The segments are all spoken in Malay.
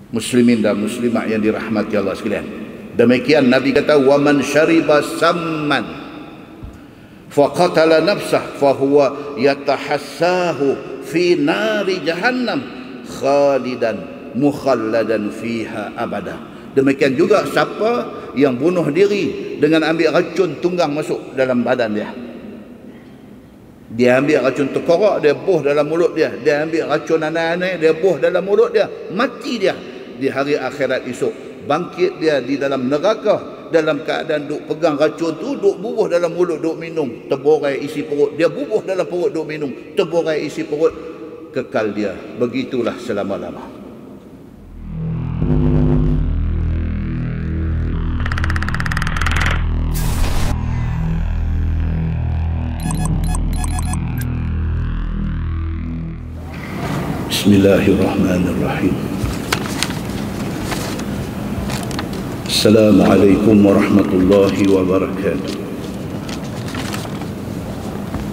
Muslimin dan muslimat yang dirahmati Allah sekalian, demikian Nabi kata, wa man syariba samman faqatala nafsah fahuwa yatahassahu fi nari jahannam khalidan mukhalladan fiha abada. Demikian juga siapa yang bunuh diri dengan ambil racun tunggang masuk dalam badan dia. Dia ambil racun tengkorak, dia buh dalam mulut dia. Dia ambil racun aneh-aneh, dia buh dalam mulut dia. Mati dia di hari akhirat esok. Bangkit dia di dalam neraka dalam keadaan duk pegang racun tu, duk bubuh dalam mulut, duk minum, terborai isi perut. Dia bubuh dalam perut, duk minum, terborai isi perut. Kekal dia. Begitulah selama-lama. Bismillahirrahmanirrahim. Assalamualaikum warahmatullahi wabarakatuh.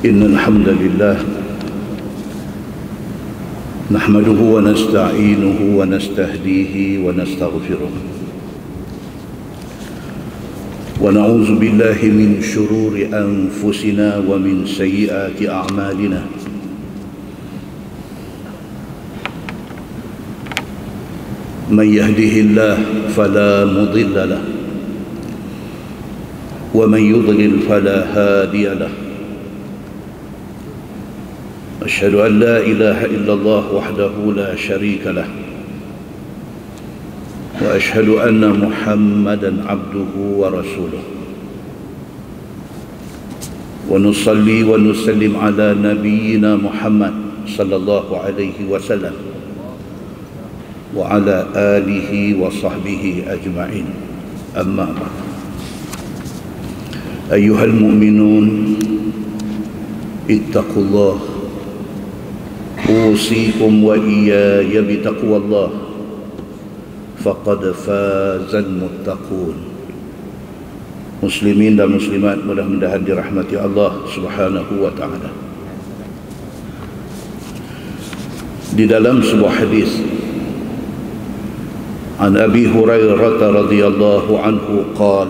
Innal hamdalillah nahmaduhu wa nasta'inuhu wa nastahdihi wa nastaghfiruh. Wa na'udzu billahi min shururi anfusina wa min sayyiati a'malina. من يهده الله فلا مضل له ومن يضلل فلا هادي له أشهد أن لا إله إلا الله وحده لا شريك له وأشهد أن محمدا عبده ورسوله ونصلي ونسلم على نبينا محمد صلى الله عليه وسلم وعلى آله وصحبه أجمعين. أما بعد، أيها المؤمنون اتقوا الله، أوصيكم وإياي بتقوى الله، فقد فاز المتقون. Muslimin dan muslimat mudah-mudahan dirahmati Allah Subhanahu wa taala. Di dalam sebuah hadis عن أبي هريرة رضي الله عنه قال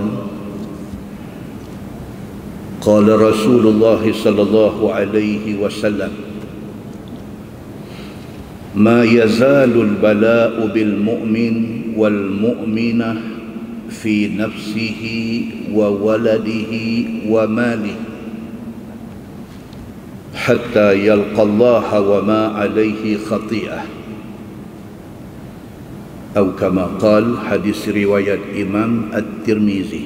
قال رسول الله صلى الله عليه وسلم ما يزال البلاء بالمؤمن والمؤمنة في نفسه وولده وماله حتى يلقى الله وما عليه خطيئة atau kama qal, hadis riwayat Imam At-Tirmizi.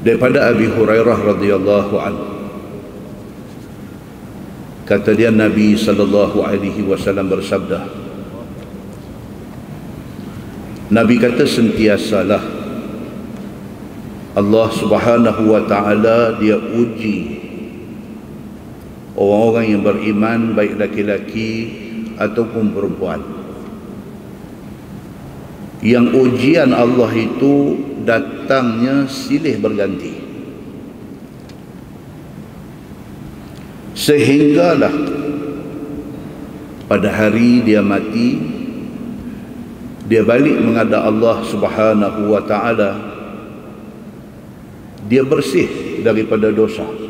Daripada Abi Hurairah radhiyallahu anhu, kata dia, Nabi sallallahu alaihi wasallam bersabda, Nabi kata, sentiasalah Allah Subhanahu wa taala dia uji orang-orang yang beriman, baik laki-laki ataupun perempuan. Yang ujian Allah itu datangnya silih berganti, sehinggalah pada hari dia mati, dia balik menghadap Allah Subhanahu wa taala, dia bersih daripada dosa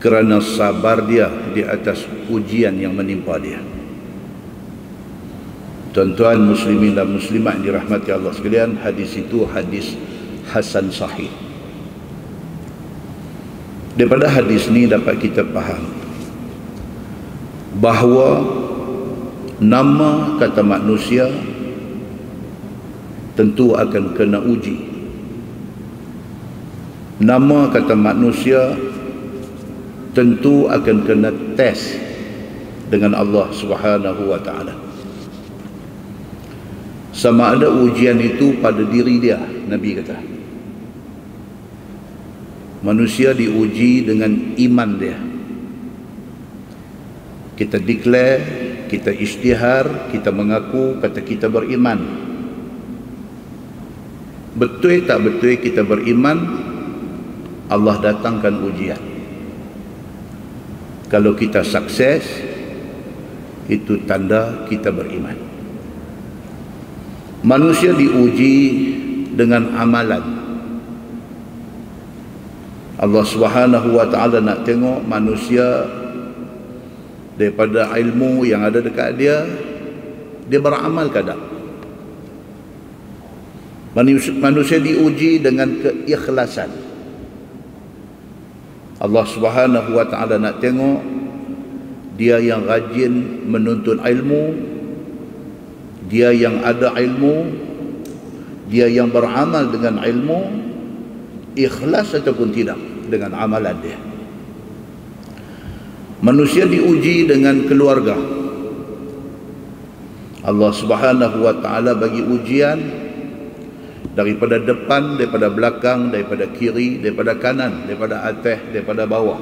kerana sabar dia di atas ujian yang menimpa dia. Tuan-tuan muslimin dan muslimat dirahmati Allah sekalian, hadis itu hadis hasan sahih. Daripada hadis ni dapat kita faham bahawa nama kata manusia tentu akan kena uji. Nama kata manusia tentu akan kena tes dengan Allah Subhanahu wa taala. Sama ada ujian itu pada diri dia, Nabi kata. Manusia diuji dengan iman dia. Kita declare, kita isytihar, kita mengaku kata kita beriman. Betul tak betul kita beriman, Allah datangkan ujian. Kalau kita sukses, Itu tanda kita beriman. Manusia diuji dengan amalan. Allah Subhanahu wa ta'ala nak tengok manusia daripada ilmu yang ada dekat dia, dia beramal ke tak? Manusia diuji dengan keikhlasan. Allah Subhanahu wa ta'ala nak tengok dia yang rajin menuntut ilmu, dia yang ada ilmu, dia yang beramal dengan ilmu, ikhlas ataupun tidak dengan amalan dia. Manusia diuji dengan keluarga. Allah Subhanahu wa ta'ala bagi ujian daripada depan, daripada belakang, daripada kiri, daripada kanan, daripada atas, daripada bawah.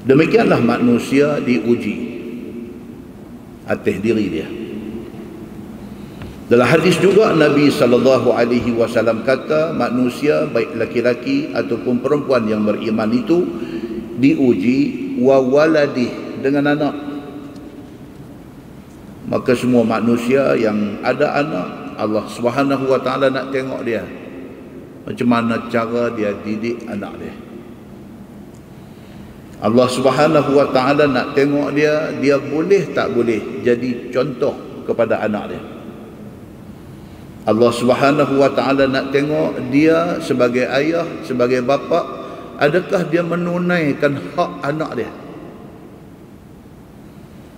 Demikianlah manusia diuji atas diri dia. Dalam hadis juga Nabi SAW kata manusia baik laki-laki ataupun perempuan yang beriman itu diuji wa waladih dengan anak. Maka semua manusia yang ada anak, Allah Subhanahu wa ta'ala nak tengok dia macam mana cara dia didik anak dia. Allah Subhanahu wa ta'ala nak tengok dia boleh tak boleh jadi contoh kepada anak dia. Allah Subhanahu wa ta'ala nak tengok dia sebagai ayah, sebagai bapa, adakah dia menunaikan hak anak dia.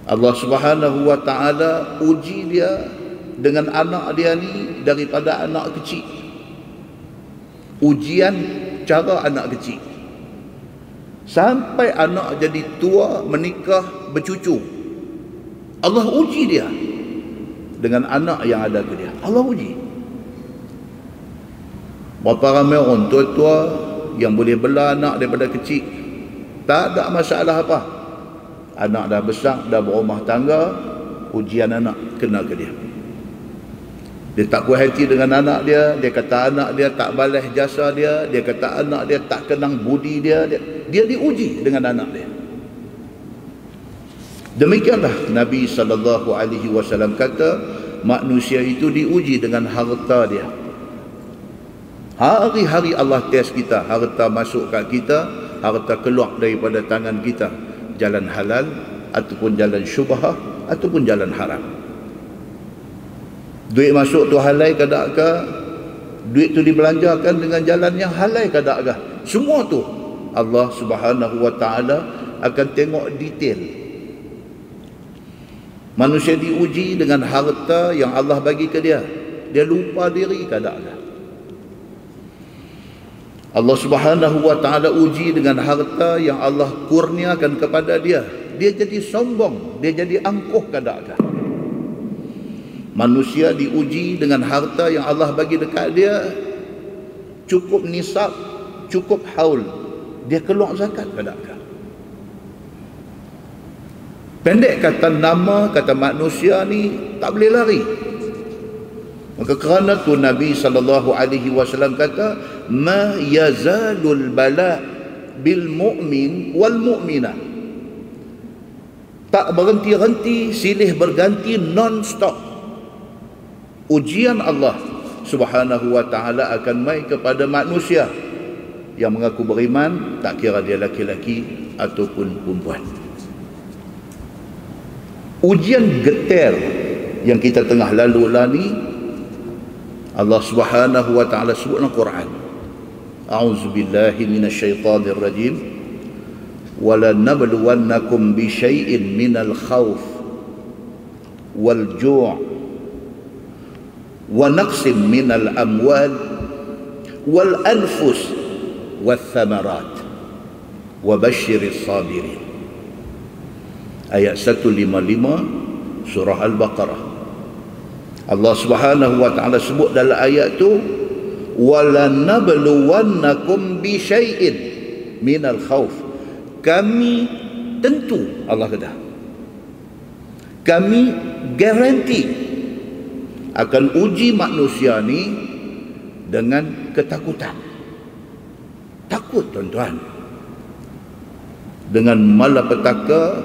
Allah Subhanahu wa ta'ala uji dia dengan anak dia ni daripada anak kecil. Ujian cara anak kecil sampai anak jadi tua, menikah, bercucu. Allah uji dia dengan anak yang ada ke dia. Allah uji. Berapa ramai orang tua-tua yang boleh bela anak daripada kecil, tak ada masalah apa. Anak dah besar, dah berumah tangga, ujian anak kena ke dia. Dia tak puas hati dengan anak dia, dia kata anak dia tak balas jasa dia, dia kata anak dia tak kenang budi dia, dia diuji dengan anak dia. Demikianlah Nabi SAW kata manusia itu diuji dengan harta dia. Hari-hari Allah test kita, harta masuk kat kita, harta keluar daripada tangan kita, jalan halal ataupun jalan syubhah ataupun jalan haram. Duit masuk tu halal ke tak ke? Duit tu dibelanjakan dengan jalan yang halal ke tak ke? Semua tu Allah Subhanahu wa ta'ala akan tengok detail. Manusia diuji dengan harta yang Allah bagi ke dia. Dia lupa diri ke tak ke? Allah Subhanahu wa ta'ala uji dengan harta yang Allah kurniakan kepada dia. Dia jadi sombong, dia jadi angkuh ke tak ke? Manusia diuji dengan harta yang Allah bagi dekat dia, cukup nisab, cukup haul, dia keluar zakat ke tak? Pendek kata nama, kata manusia ni tak boleh lari. Maka kerana tu Nabi SAW kata ma yazalul bala bil mu'min wal mu'minah, tak berhenti-henti, silih berganti, non-stop. Ujian Allah Subhanahu wa ta'ala akan mai kepada manusia yang mengaku beriman, tak kira dia laki-laki ataupun perempuan. Ujian getir yang kita tengah lalu lah ni, Allah Subhanahu wa ta'ala sebut dalam Quran, a'udzubillahi minasyaitanir rajim, wala nabluwannakum bi syai'in minal khawf wal ju' wa naqsim minal amwal wal anfus wal thamarat wa basyiris sabirin. Ayat 155 surah Al-Baqarah. Allah Subhanahu wa ta'ala sebut dalam ayat tu wala nabluwannakum bi syai'in minal khawf, kami tentu, Allah kata kami garanti akan uji manusia ni dengan ketakutan. Takut tuan-tuan, dengan malapetaka,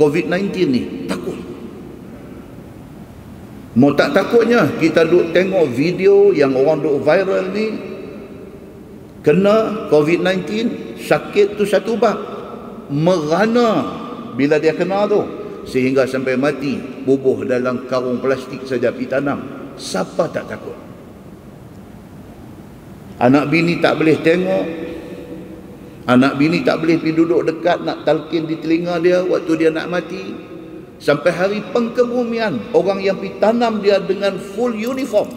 COVID-19 ni? Takut. Mau tak takutnya kita duk tengok video yang orang duk viral ni, kena COVID-19, sakit tu satu bab, merana bila dia kena tu sehingga sampai mati, bubuh dalam karung plastik saja pergi tanam. Siapa tak takut? Anak bini tak boleh tengok, anak bini tak boleh pergi duduk dekat nak talqin di telinga dia waktu dia nak mati. Sampai hari pengkebumian, orang yang pergi tanam dia dengan full uniform.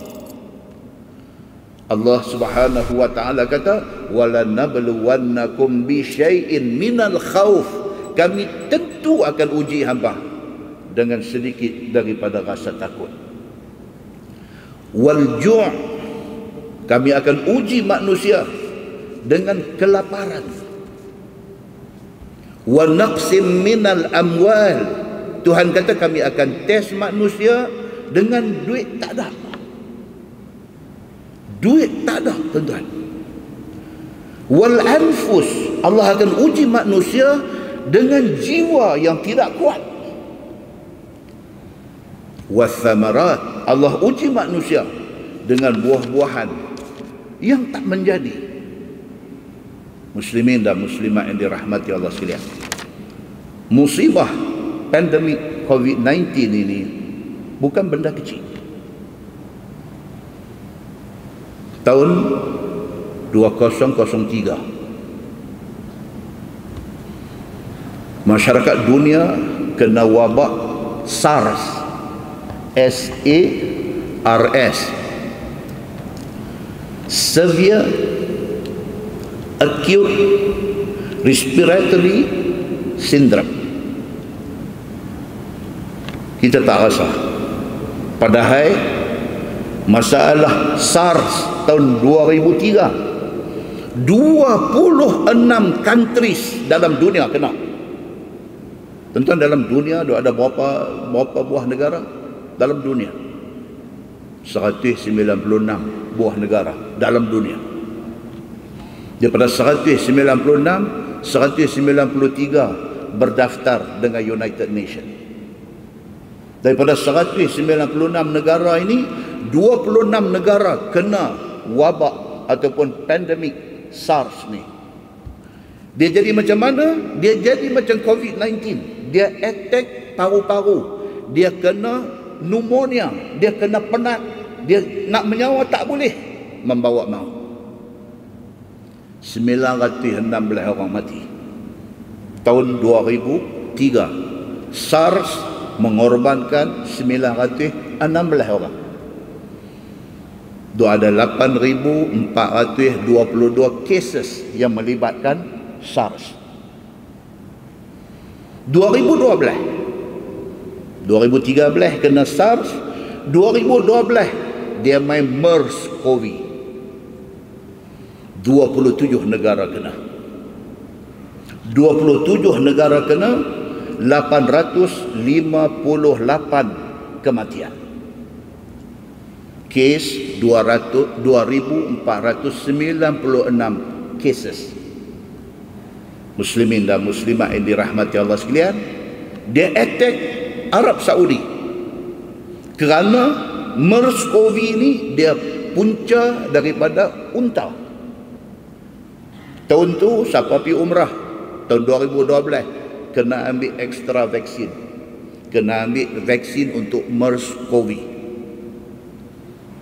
Allah Subhanahu wa taala kata, "Walanabluwannakum bi syai'in minal khauf." Kami tentu akan uji hamba dengan sedikit daripada rasa takut. Wal ju', kami akan uji manusia dengan kelaparan. Wa naqsim minal amwal, Tuhan kata kami akan test manusia dengan duit tak ada. Duit tak ada, tuan-tuan. Wal anfus, Allah akan uji manusia dengan jiwa yang tidak kuat. Wathamarat, Allah uji manusia dengan buah-buahan yang tak menjadi. Muslimin dan muslimat yang dirahmati Allah sekalian, musibah pandemik COVID-19 ini bukan benda kecil. Tahun 2003, masyarakat dunia kena wabak SARS, SARS, Severe Acute Respiratory Syndrome. Kita tak rasa. Padahal masalah SARS tahun 2003, 26 countries dalam dunia kena. Tuan-tuan, dalam dunia ada berapa buah negara dalam dunia? 196 buah negara dalam dunia. Daripada 196, 193 berdaftar dengan United Nations. Daripada 196 negara ini, 26 negara kena wabak ataupun pandemik SARS ni. Dia jadi macam mana? Dia jadi macam COVID-19. Dia attack paru-paru, dia kena pneumonia, dia kena penat, dia nak menyawa tak boleh, membawa maut. 916 orang mati. Tahun 2003 SARS mengorbankan 916 orang. Ada 8,422 cases yang melibatkan SARS. 2013 kena SARS, 2012 dia main MERS-CoV. 27 negara kena. 27 negara kena, 858 kematian. Kes 2,496 cases. Muslimin dan muslimat yang dirahmati Allah sekalian, dia attack Arab Saudi. Kerana MERS-CoV ini dia punca daripada unta. Tahun tu siapa pergi umrah tahun 2012 kena ambil ekstra vaksin, kena ambil vaksin untuk MERS-CoV.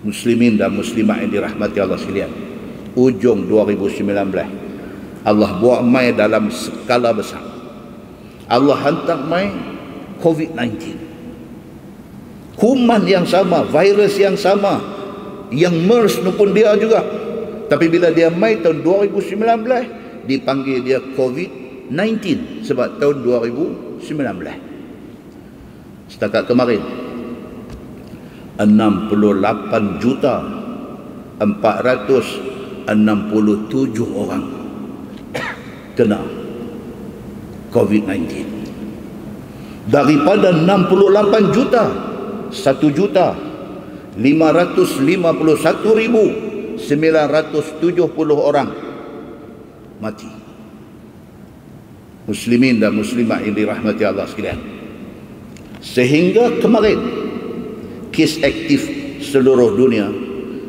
Muslimin dan muslimat yang dirahmati Allah sekalian, ujung 2019 Allah buat mai dalam skala besar. Allah hantar mai COVID-19, kuman yang sama, virus yang sama, yang MERS tu pun dia juga. Tapi bila dia mai tahun 2019, dipanggil dia COVID-19 sebab tahun 2019. Setakat kemarin 68,467 orang kena COVID-19. Daripada 68 juta, 1,551,970 orang mati. Muslimin dan muslimat yang dirahmati Allah sekalian, sehingga kemarin kes aktif seluruh dunia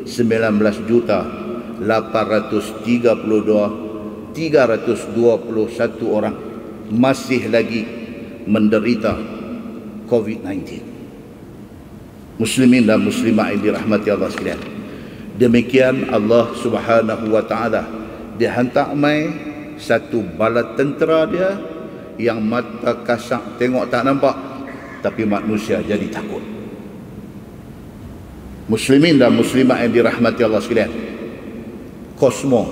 19,832,321 orang masih lagi menderita COVID-19. Muslimin dan muslimat yang dirahmati Allah sekalian, demikian Allah Subhanahu wa taala dia hantar mai satu bala tentera dia yang mata kasar tengok tak nampak, tapi manusia jadi takut. Muslimin dan muslimat yang dirahmati Allah sekalian, Cosmo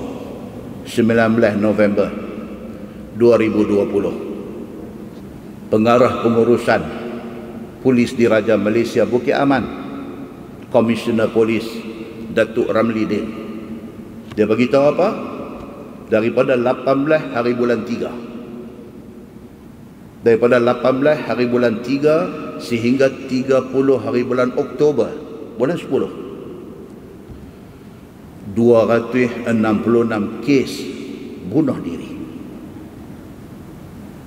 19 November 2020, pengarah pengurusan Polis Diraja Malaysia Bukit Aman, Komisioner Polis Datuk Ramli Din, dia beritahu apa? Daripada 18 hari bulan 3, daripada 18 hari bulan 3 sehingga 30 hari bulan Oktober bulan 10, 266 kes bunuh diri,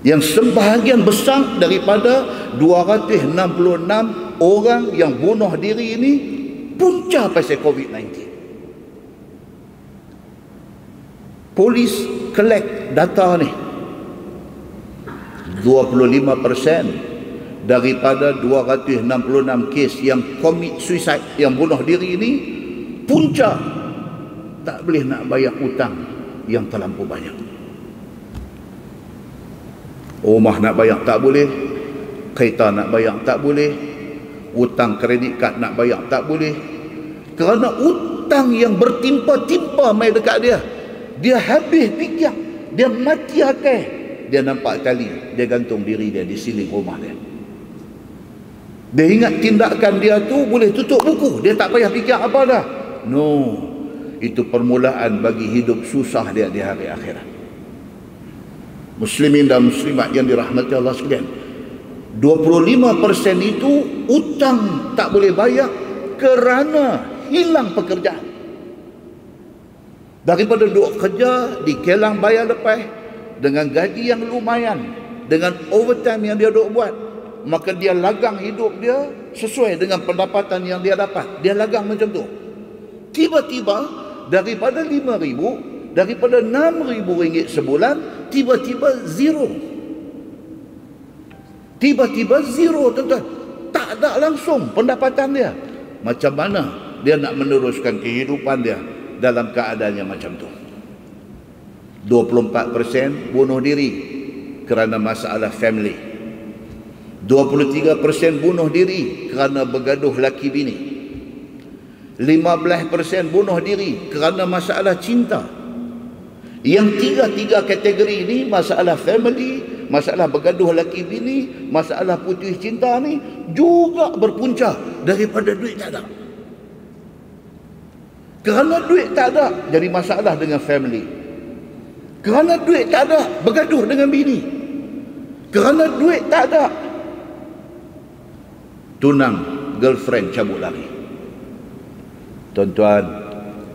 yang sebahagian besar daripada 266 orang yang bunuh diri ini punca pasal COVID-19. Polis collect data ni, 25% daripada 266 kes yang commit suicide, yang bunuh diri ini, punca tak boleh nak bayar hutang yang terlampau banyak. Rumah nak bayar tak boleh, kereta nak bayar tak boleh, hutang kredit kad nak bayar tak boleh, kerana hutang yang bertimpa-timpa mai dekat dia. Dia habis fikir, dia mati akal, dia nampak tali, dia gantung diri dia di siling rumah dia. Dia ingat tindakan dia tu boleh tutup buku, dia tak payah fikir apa dah. No, itu permulaan bagi hidup susah dia di hari akhirat. Muslimin dan muslimat yang dirahmati Allah sekalian, 25% itu hutang tak boleh bayar kerana hilang pekerjaan. Daripada duduk kerja di Kelang bayar lepas dengan gaji yang lumayan, dengan overtime yang dia duduk buat, maka dia lagang hidup dia sesuai dengan pendapatan yang dia dapat. Dia lagang macam tu. Tiba-tiba daripada 5,000, daripada 6,000 ringgit sebulan, tiba-tiba zero. Tiba-tiba zero, tuan-tuan. Tak ada langsung pendapatan dia. Macam mana dia nak meneruskan kehidupan dia dalam keadaan yang macam tu? 24% bunuh diri kerana masalah family, 23% bunuh diri kerana bergaduh laki bini, 15% bunuh diri kerana masalah cinta. Yang tiga-tiga kategori ini, masalah family, masalah bergaduh laki bini, masalah putus cinta ni, juga berpunca daripada duit tak ada. Kerana duit tak ada, jadi masalah dengan family. Kerana duit tak ada, bergaduh dengan bini. Kerana duit tak ada, tunang, girlfriend cabut lari. Tuan-tuan,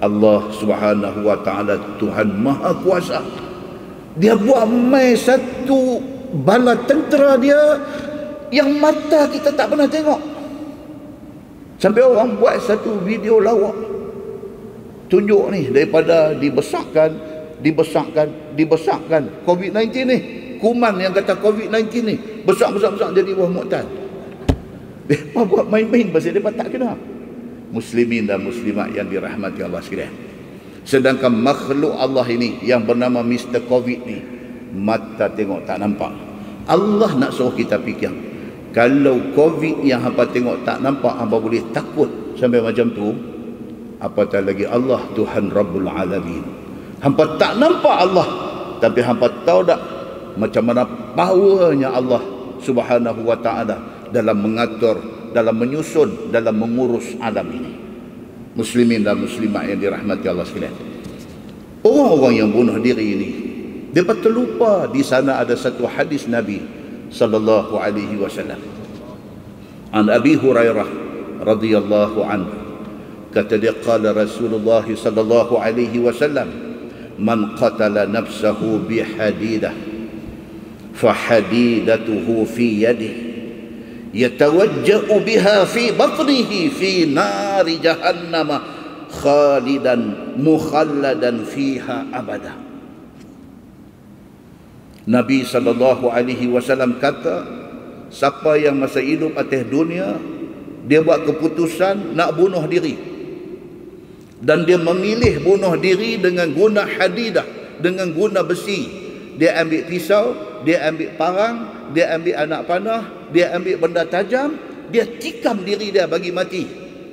Allah Subhanahu wa taala Tuhan Maha Kuasa. Dia buat mai satu bala tentera dia yang mata kita tak pernah tengok. Sampai orang buat satu video lawak, tunjuk ni daripada dibesarkan COVID-19 ni, kuman yang kata COVID-19 ni besar jadi buah muqtal. Mereka buat main-main pasal mereka tak kena. Muslimin dan muslimat yang dirahmati Allah sekalian, sedangkan makhluk Allah ini yang bernama Mr. Covid ni, mata tengok tak nampak. Allah nak suruh kita fikir, kalau Covid yang hampa tengok tak nampak, hampa boleh takut sampai macam tu, apatah lagi Allah Tuhan Rabbul Alamin. Hampa tak nampak Allah, tapi hampa tahu tak macam mana powernya Allah Subhanahu wa taala dalam mengatur, dalam menyusun, dalam mengurus alam ini. Muslimin dan muslimat yang dirahmati Allah sekalian, orang-orang yang bunuh diri ini, mereka terlupa di sana ada satu hadis Nabi sallallahu alaihi wasallam. An Abi Hurairah radhiyallahu anhu, kata dia, qala Rasulullah sallallahu alaihi wasallam, man qatala nafsahu bihadidah fahadidatuhu fi yadihi yatawajja'u biha fi batnihi fi nari jahannam khalidan mukhalladan fiha abada. Nabi SAW kata, siapa yang masa hidup atas dunia dia buat keputusan nak bunuh diri, dan dia memilih bunuh diri dengan guna hadidah, dengan guna besi. Dia ambil pisau, dia ambil parang, dia ambil anak panah, dia ambil benda tajam, dia tikam diri dia bagi mati.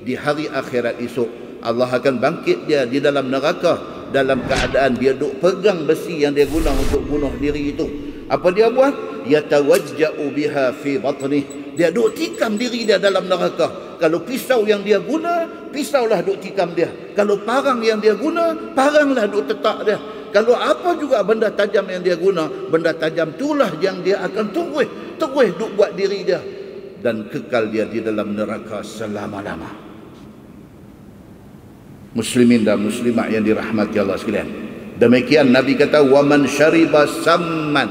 Di hari akhirat esok Allah akan bangkit dia di dalam neraka dalam keadaan dia duk pegang besi yang dia guna untuk bunuh diri itu. Apa dia buat? Yatawajja'u biha fi batnih. Dia duk tikam diri dia dalam neraka. Kalau pisau yang dia guna, pisaulah duk tikam dia. Kalau parang yang dia guna, paranglah duk tetak dia. Kalau apa juga benda tajam yang dia guna, benda tajam itulah yang dia akan terus duk buat diri dia, dan kekal dia di dalam neraka selama-lama. Muslimin dan muslimat yang dirahmati Allah sekalian, demikian Nabi kata, wa man syariba samman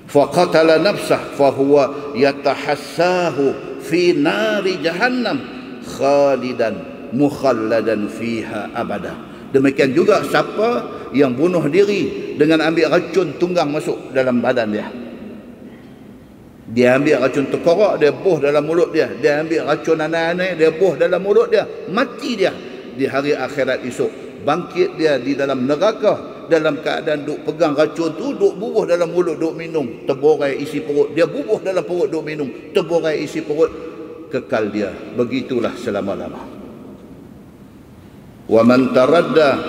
faqatala nafsah fahuwa yatahassahu fi nari jahannam khalidan mukhalladan fiha abada. Demikian juga siapa yang bunuh diri dengan ambil racun tunggang masuk dalam badan dia. Dia ambil racun tengkorak, dia buh dalam mulut dia. Dia ambil racun aneh-aneh, dia buh dalam mulut dia. Mati dia. Di hari akhirat esok, bangkit dia di dalam neraka dalam keadaan duk pegang racun tu, duk bubuh dalam mulut, duk minum, terborai isi perut. Dia bubuh dalam perut, duk minum, terborai isi perut. Kekal dia. Begitulah selama-lama. Wa man taradda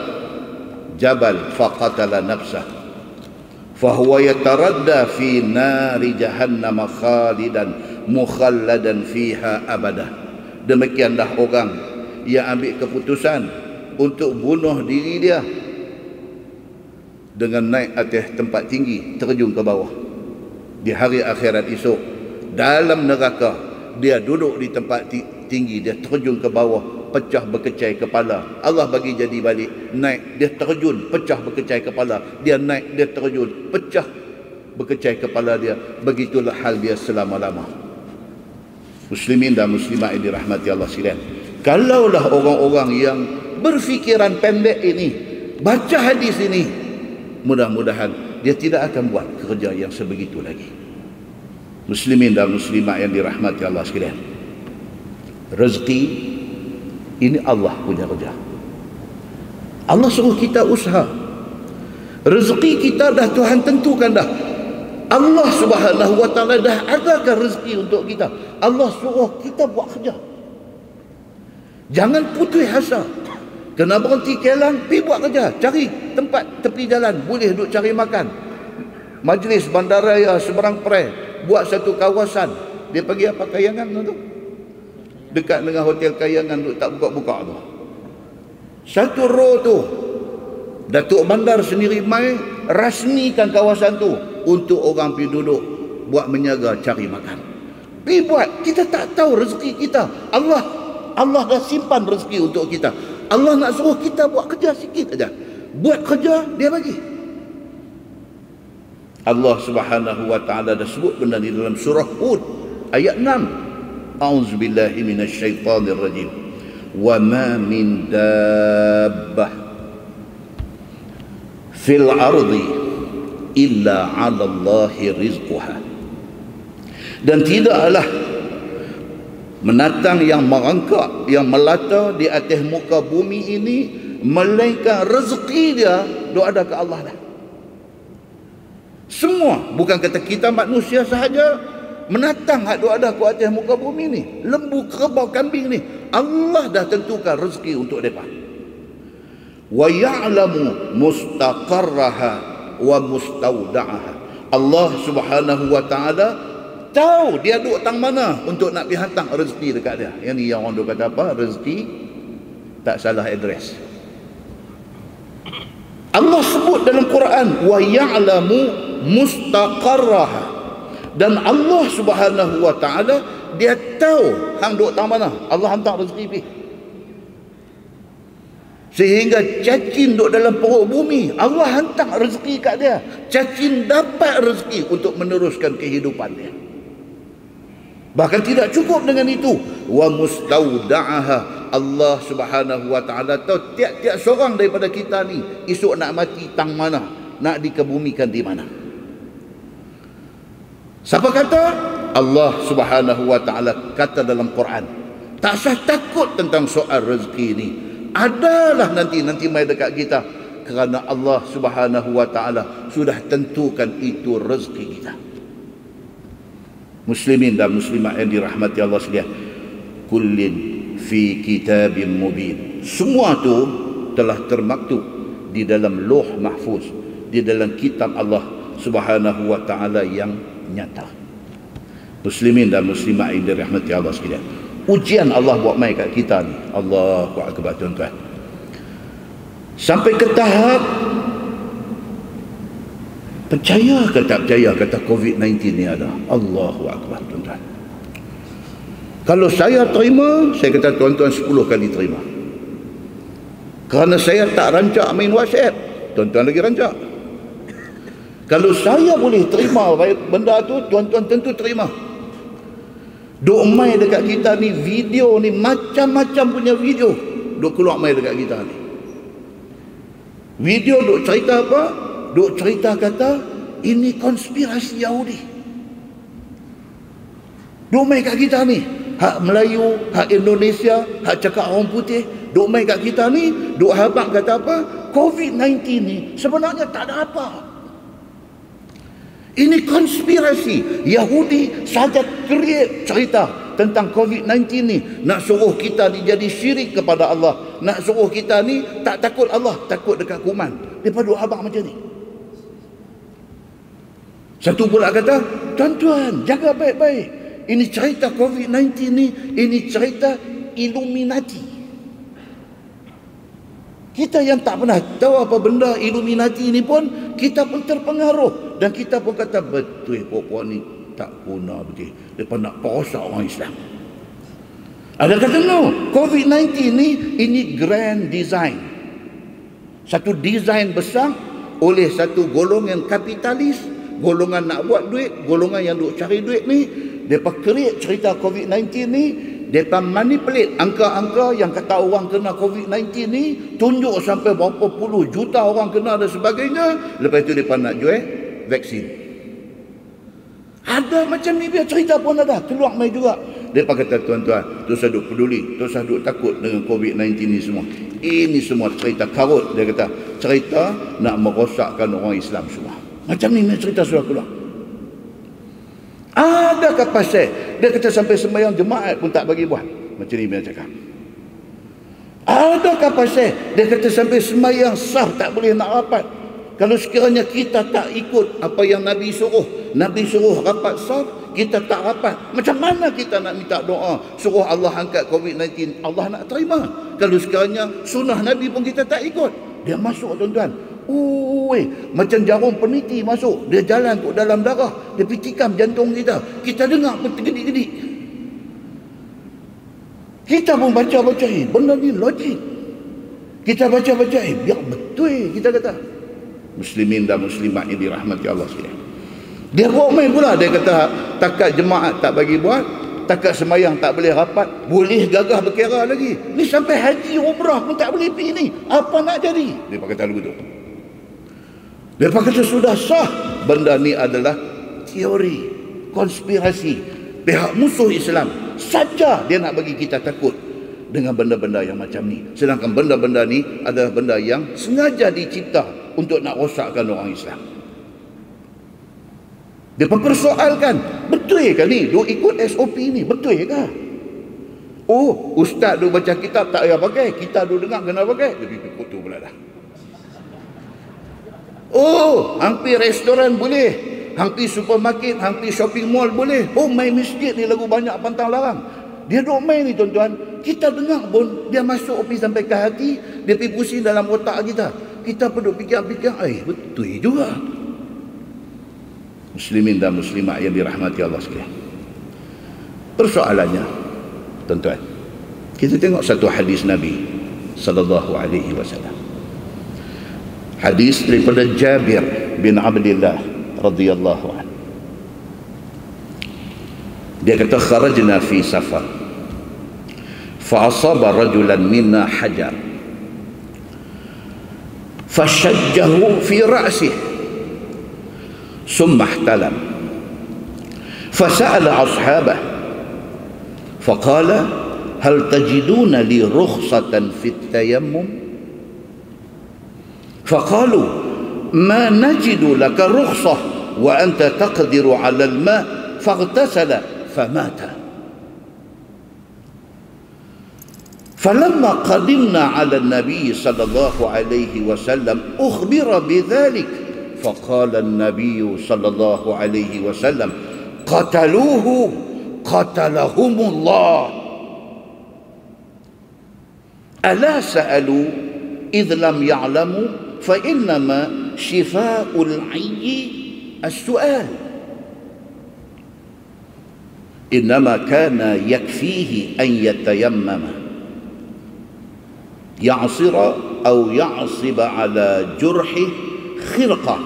jabal faqatala nafsah fahuwa yataradda fi nari jahannam khalidan mukhalladan fiha abada. Demikianlah orang yang ambil keputusan untuk bunuh diri dia dengan naik atas tempat tinggi, terjun ke bawah. Di hari akhirat esok, dalam neraka, dia duduk di tempat tinggi, dia terjun ke bawah, pecah berkecai kepala. Allah bagi jadi balik, naik, dia terjun, pecah berkecai kepala. Dia naik, dia terjun, pecah berkecai kepala dia. Begitulah hal dia selama-lama. Muslimin dan muslimat yang dirahmati Allah sekalian, kalaulah orang-orang yang berfikiran pendek ini baca hadis ini, mudah-mudahan dia tidak akan buat kerja yang sebegitu lagi. Muslimin dan muslimat yang dirahmati Allah sekalian, rezeki ini Allah punya kerja. Allah suruh kita usaha. Rezeki kita dah Tuhan tentukan dah. Allah Subhanahu wa taala dah adakan rezeki untuk kita. Allah suruh kita buat kerja. Jangan putus asa. Kena berhenti kelang, pergi buat kerja. Cari tempat tepi jalan, boleh duduk cari makan. Majlis bandaraya seberang perai buat satu kawasan. Dia pergi apa, Kayangan tu? Dekat dengan hotel Kayangan tu, tak buka-buka tu. Satu row tu, Datuk Bandar sendiri mai rasmikan kawasan tu untuk orang pergi duduk, buat menjaga, cari makan. Pergi buat. Kita tak tahu rezeki kita. Allah dah simpan rezeki untuk kita. Allah nak suruh kita buat kerja sikit aja. Buat kerja, dia bagi. Allah Subhanahu wa taala dah sebut benda ni dalam surah Hud ayat 6. A'udzubillahi minasyaitonir rajim. Wa ma min dabbah fil ardi illa 'ala Allahi rizquha. Dan tidaklah menatang yang merangkak, yang melata di atas muka bumi ini melainkan rezeki dia doa ada ke Allah dah. Semua, bukan kata kita manusia sahaja, menatang hak doa ada ke atas muka bumi ni, lembu, kerbau, kambing ni, Allah dah tentukan rezeki untuk mereka. Wa ya'lamu mustaqarraha wa mustawda'aha. Allah Subhanahu wa taala tahu dia duduk tang mana untuk nak pergi hantar rezeki dekat dia. Yang ni yang orang duk kata apa? Rezeki tak salah address. Allah sebut dalam Quran wa ya'lamu mustaqarraha, dan Allah Subhanahu wa taala dia tahu hang duduk tang mana. Allah hantar rezeki pergi. Sehingga cacing duduk dalam perut bumi, Allah hantar rezeki kat dia. Cacing dapat rezeki untuk meneruskan kehidupan dia. Bahkan tidak cukup dengan itu, wa mustauda'aha, Allah Subhanahu wa taala tahu tiap-tiap seorang daripada kita ni esok nak mati tang mana, nak dikebumikan di mana. Siapa kata? Allah Subhanahu wa taala kata dalam Quran. Tak usah takut tentang soal rezeki ni. Adalah nanti mai dekat kita, kerana Allah Subhanahu wa taala sudah tentukan itu rezeki kita. Muslimin dan muslimat yang dirahmati Allah sekalian, kullin fi kitabim mubin. Semua tu telah termaktub di dalam Lauh Mahfuz, di dalam kitab Allah Subhanahu wa taala yang nyata. Muslimin dan muslimat yang dirahmati Allah sekalian, ujian Allah buat mai kat kita ni, Allahu akbar tuan-tuan. Sampai ke tahap percaya ke tak percaya kata COVID-19 ni ada. Allahu akbar tuan-tuan. Kalau saya terima, saya kata tuan-tuan 10 kali terima. Kerana saya tak rancak main WhatsApp, tuan-tuan lagi rancak. Kalau saya boleh terima benda tu, tuan-tuan tentu terima. Duk mai dekat kita ni video ni, macam-macam punya video duk keluar mai dekat kita ni. Video duk cerita apa? Duk cerita kata ini konspirasi Yahudi. Duk mai kat kita ni, hak Melayu, hak Indonesia, hak cakap orang putih, duk mai kat kita ni, duk habaq kata apa? COVID-19 ni sebenarnya tak ada apa. Ini konspirasi Yahudi saja create cerita tentang COVID-19 ni, nak suruh kita ni jadi syirik kepada Allah, nak suruh kita ni tak takut Allah, takut dekat kuman. Depa duk habaq macam ni. Satu pula kata, tuan-tuan jaga baik-baik, ini cerita COVID-19 ni, ini cerita Illuminati. Kita yang tak pernah tahu apa benda Illuminati ni pun, kita pun terpengaruh. Dan kita pun kata, betul puak-puak ni tak guna betul, mereka nak perosak orang Islam. Ada kata no, COVID-19 ni, ini grand design. Satu design besar oleh satu golongan kapitalis, golongan nak buat duit, golongan yang duk cari duit ni. Mereka create cerita COVID-19 ni, mereka manipulate angka-angka yang kata orang kena COVID-19 ni, tunjuk sampai berapa puluh juta orang kena dan sebagainya. Lepas itu mereka nak jual vaksin. Ada macam ni, biar cerita pun ada keluar mai juga. Mereka kata, tuan-tuan, tak usah duk peduli, tak usah duk takut dengan COVID-19 ni semua. Ini semua cerita karut. Dia kata cerita nak merosakkan orang Islam semua. Macam ni cerita sudah keluar. Adakah pasal? Dia kata sampai sembahyang jemaat pun tak bagi buat. Macam ni dia cakap. Adakah pasal? Dia kata sampai sembahyang sah tak boleh nak rapat. Kalau sekiranya kita tak ikut apa yang Nabi suruh, Nabi suruh rapat sah, kita tak rapat, macam mana kita nak minta doa suruh Allah angkat COVID-19? Allah nak terima kalau sekiranya sunnah Nabi pun kita tak ikut. Dia masuk, tuan-tuan, macam jarum peniti masuk, dia jalan ke dalam darah, dia pitikam jantung kita. Kita dengar pun tergedik-gedik. Kita pun baca-baca, benda ni logik. Kita baca-baca, biar betul, kita kata. Muslimin dan muslimat yang dirahmati Allah sekalian, dia buat main pula. Dia kata takat jemaat tak bagi buat, takat semayang tak boleh rapat, boleh gagah berkira lagi. Ni sampai haji umrah pun tak boleh pergi ni. Apa nak jadi? Dia kata begitu. Dia kata sudah sah. Benda ni adalah teori konspirasi pihak musuh Islam saja. Dia nak bagi kita takut dengan benda-benda yang macam ni. Sedangkan benda-benda ni adalah benda yang sengaja dicipta untuk nak rosakkan orang Islam. Dia mempersoalkan, betul ke ni? Duk ikut SOP ni, betul ke? Oh, ustaz duk baca kitab tak payah pakai, kita duk dengar kena pakai. Dia ikut tu pula dah. Oh, hampir restoran boleh, hampir supermarket, hampir shopping mall boleh. Oh, main masjid ni lagu banyak pantang larang. Dia duk main ni, tuan-tuan, kita dengar pun dia masuk pergi sampai ke hati, dia pergi pusing dalam otak kita. Kita perlu fikir-fikir, betul juga. Muslimin dan muslimat yang dirahmati Allah sekalian, persoalannya, tuan-tuan, kita tengok satu hadis Nabi sallallahu alaihi wasallam. Hadis daripada Jabir bin Abdullah radhiyallahu anhu. Dia kata kharajna fi safar fa asaba rajulan minna hajar fashajjahu fi ra'sihi thumma ihtalam fasa'ala ashabahu faqala hal tajiduna li rukhsatan fit tayammum faqalu ma najidu laka rukhsah wa anta taqdiru 'ala al-ma' faghtasala فمات فلما قدمنا على النبي صلى الله عليه وسلم أخبر بذلك فقال النبي صلى الله عليه وسلم قتلوه قتلهم الله ألا سألوا إذ لم يعلموا فإنما شفاء العي السؤال إنما كان يكفيه أن يتيمم يعصر أو يعصب على جرحه خرقة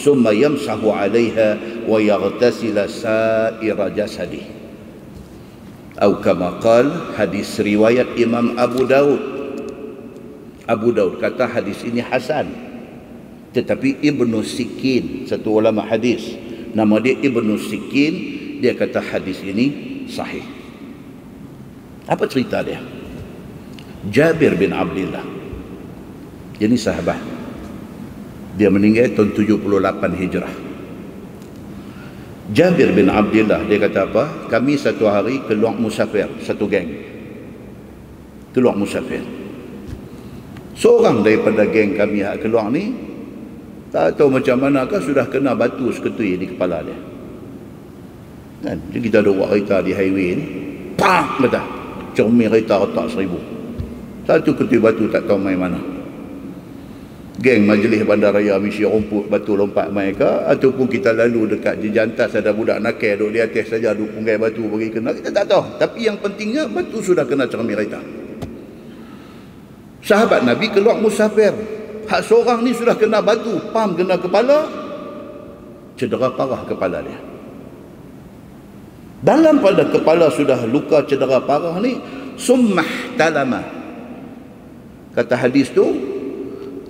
ثم يمسح عليها ويغتسل سائر جسده أو كما قال. Hadis riwayat Imam Abu Daud. Abu Daud kata hadis ini hasan, tetapi Ibnu Sikin, satu ulama hadis, nama dia Ibnu Sikin, dia kata hadis ini sahih. Apa cerita dia? Jabir bin Abdullah, ini sahabat, dia meninggal tahun 78 Hijrah. Jabir bin Abdullah dia kata apa? Kami satu hari keluar musafir, satu geng keluar musafir. Seorang daripada geng kami yang keluar ni tak tahu macam manakah sudah kena batu seketui di kepala dia. Kan, kita ada buat kereta di highway ni, pak kata cermin kereta retak 1000. Satu ketui batu tak tahu main mana. Geng majlis bandaraya misi rumput batu lompat main ke, ataupun kita lalu dekat jejantas ada budak nakal duduk di atas saja duduk punggai batu bagi kena, kita tak tahu. Tapi yang pentingnya batu sudah kena cermin kereta. Sahabat Nabi keluar musafir, hak seorang ni sudah kena batu, pam kena kepala, cedera parah kepala dia. Dalam pada kepala sudah luka cedera parah ni, summah talama. Kata hadis tu,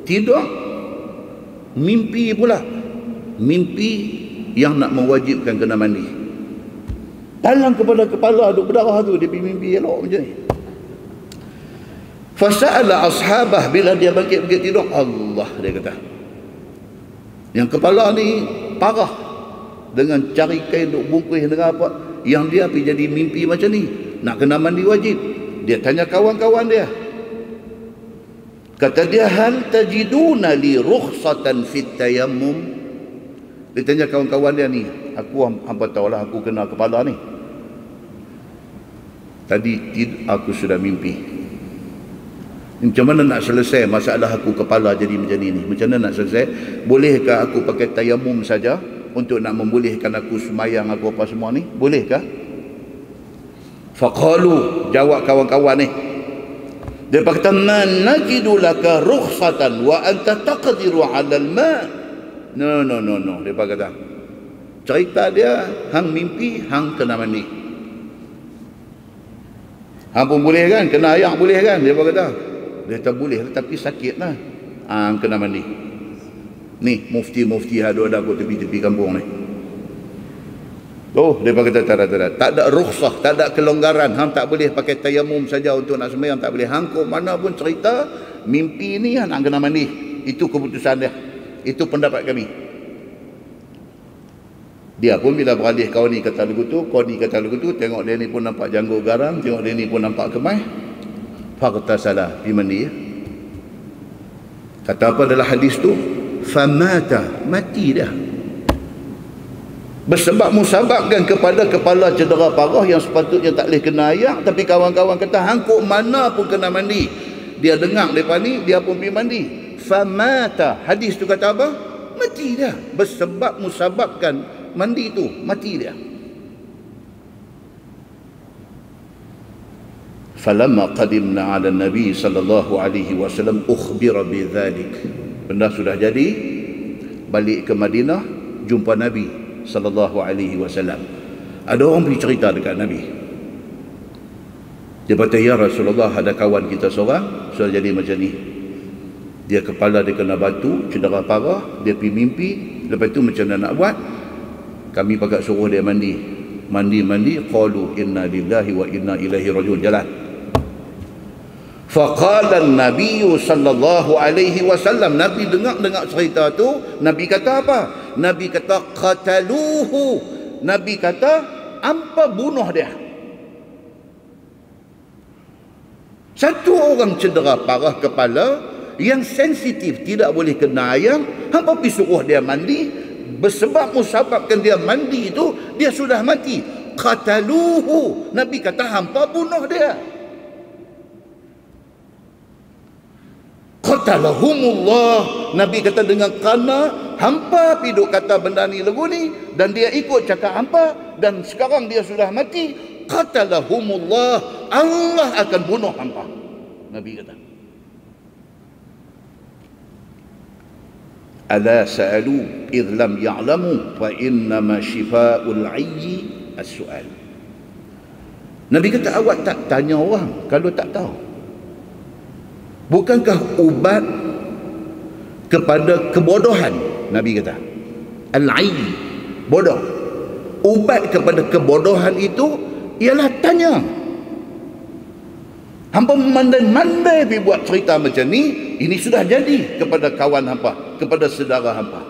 tidur mimpi pula, mimpi yang nak mewajibkan kena mandi. Dalam kepada kepala duk berdarah tu, dia mimpi elok macam ni. Fasa'ala ashabah, bila dia bangkit tidur, Allah, dia kata, yang kepala ni parah, dengan cari kain duk bungkus dengan apa, yang dia pergi jadi mimpi macam ni, nak kena mandi wajib. Dia tanya kawan-kawan dia, kata dia, hal tajiduna li rukhsatan fit tayammum. Dia tanya kawan-kawan dia ni, aku hampa tahulah aku kena kepala ni, tadi aku sudah mimpi. Macam mana nak selesai masalah aku kepala jadi macam ni? Macam mana nak selesai? Bolehkah aku pakai tayamum saja untuk nak membolehkan aku semayang aku apa semua ni? Bolehkah? Faqalu, jawab kawan-kawan ni, dia kata, man najidu laka rukhsatan wa anta taqdiru 'ala al-ma'. No. Dia kata, cerita dia hang mimpi, hang kena mandi. Hang pun boleh kan? Kena ayak boleh kan? Dia kata, dia tak boleh tapi sakit lah. Hang kena mandi. Ni mufti-mufti ada kat tepi-tepi kampung ni. Oh, dia kata tak ada rukhsah, tak ada kelonggaran. Hang tak boleh pakai tayamum saja untuk nak sembahyang, tak boleh. Hang kok mana pun cerita mimpi ni hang kena mandi. Itu keputusan dia. Itu pendapat kami. Dia pun bila beralih kau ni kata lagu tu, kau ni kata lagu tu, tengok dia ni pun nampak janggut garang, tengok dia ni pun nampak kemai. Faghtasala, pergi mandi ya. Kata apa dalam hadis tu? Famata, mati dah. Bersebab musababkan kepada kepala cedera parah yang sepatutnya tak boleh kena ayak, tapi kawan-kawan kata hangkuk mana pun kena mandi. Dia dengar depan ni, dia pun pergi mandi. Famata, hadis tu kata apa? Mati dia. Bersebab musababkan mandi tu, mati dia. Falamma qadimna ala Nabi sallallahu alaihi wasallam ukhbira bidzalik. Benda sudah jadi, balik ke Madinah, jumpa Nabi sallallahu alaihi wasallam. Ada orang pergi cerita dekat Nabi. Dia kata, ya Rasulullah, ada kawan kita seorang sudah jadi macam ni. Dia kepala dia kena batu, cedera parah, dia pergi mimpi. Lepas tu macam mana nak buat? Kami pakat suruh dia mandi. Mandi, qalu inna lillahi wa inna ilaihi rajiun. Jalan. Faqala an-nabiy sallallahu alaihi wasallam, Nabi dengar cerita tu, Nabi kata apa? Nabi kata qataluhu. Nabi kata hampa bunuh dia. Satu orang cedera parah kepala yang sensitif, tidak boleh kena ayam, hampa pergi suruh dia mandi, bersebab musababkan dia mandi itu, dia sudah mati. Qataluhu. Nabi kata hampa bunuh dia. Qatalahumullah. Nabi kata dengan kerana hampa piduk kata benda ni lagu ni, dan dia ikut cakap hampa, dan sekarang dia sudah mati, qatalahumullah, Allah akan bunuh hampa. Nabi kata, ala sa'alu idh lam ya'lamu fa innama shifa'ul 'ayyi as-su'al. Nabi kata, awak tak tanya orang kalau tak tahu? Bukankah ubat kepada kebodohan? Nabi kata al-'ayyi, bodoh. Ubat kepada kebodohan itu ialah tanya. Hampa mandai-mandai pergi buat cerita macam ni, ini sudah jadi kepada kawan hampa, kepada saudara hampa.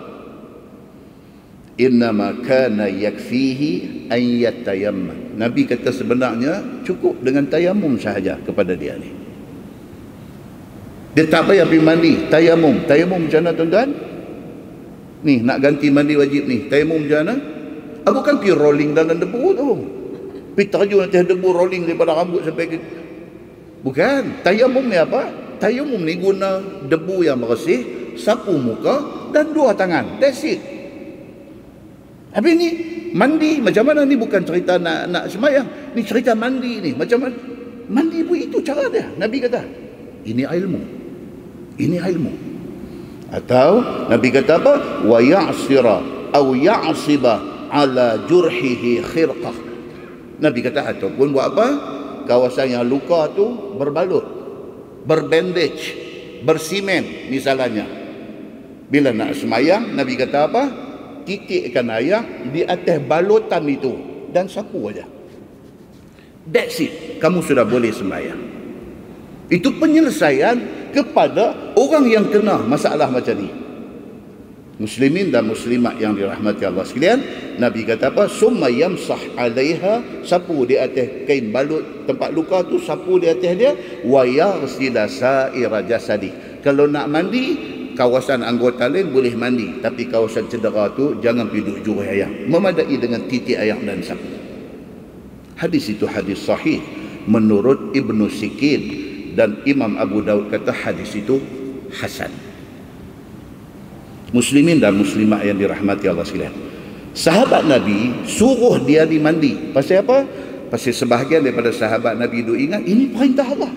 Innama kana yakfihi an yatayammam. Nabi kata sebenarnya cukup dengan tayamum sahaja kepada dia ni. Dia tak payah pergi mandi, tayamum. Tayamum macam mana tuan-tuan? Ni nak ganti mandi wajib ni, tayamum macam mana? Bukan pergi rolling dalam debu tu, pergi terjun atas debu, rolling daripada rambut sampai ke... Bukan. Tayamum ni apa? Tayamum ni guna debu yang bersih, sapu muka dan dua tangan. That's it. Habis ni mandi macam mana? Ni bukan cerita nak sembahyang, ni cerita mandi ni. Macam mana mandi pun itu cara dia. Nabi kata ini ilmu. Ini ilmu. Atau Nabi kata apa? Wa ya'sira au ya'siba ala jurhihi khirqah. Nabi kata ataupun buat apa? Kawasan yang luka tu berbalut, berbandage, bersimen misalnya. Bila nak semayang, Nabi kata apa? Titikkan air di atas balutan itu dan sapu aja. That's it. Kamu sudah boleh sembahyang. Itu penyelesaian kepada orang yang kena masalah macam ni. Muslimin dan muslimat yang dirahmati Allah sekalian, Nabi kata apa? Summa yamsah 'alaiha, sapu di atas kain balut tempat luka tu, sapu di atas dia, wa yaghsila sa'ira jasadi. Kalau nak mandi, kawasan anggota lain boleh mandi, tapi kawasan cedera tu jangan pergi duduk jurih air. Memadai dengan titik air dan sapu. Hadis itu hadis sahih menurut Ibnu Sikin, dan Imam Abu Daud kata hadis itu hasan. Muslimin dan muslimat yang dirahmati Allah sekalian, sahabat Nabi suruh dia dimandi. Pasal apa? Pasal sebahagian daripada sahabat Nabi itu ingat ini perintah Allah.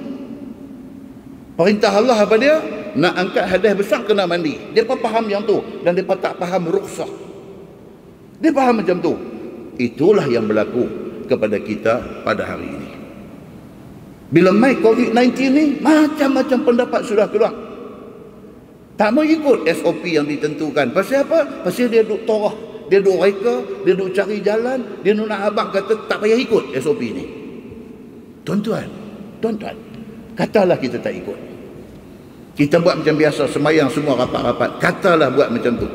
Perintah Allah apa dia? Nak angkat hadas besar kena mandi. Mereka faham yang tu, dan mereka tak faham rukhsah. Dia faham macam tu. Itulah yang berlaku kepada kita pada hari ini. Bila mai COVID-19 ni, macam-macam pendapat sudah keluar. Tak mau ikut SOP yang ditentukan. Pasal apa? Pasal dia duk torah, dia duk reka, dia duk cari jalan, dia nak abang kata tak payah ikut SOP ni. Tuan-tuan, katalah kita tak ikut. Kita buat macam biasa, sembahyang semua rapat-rapat. Katalah buat macam tu.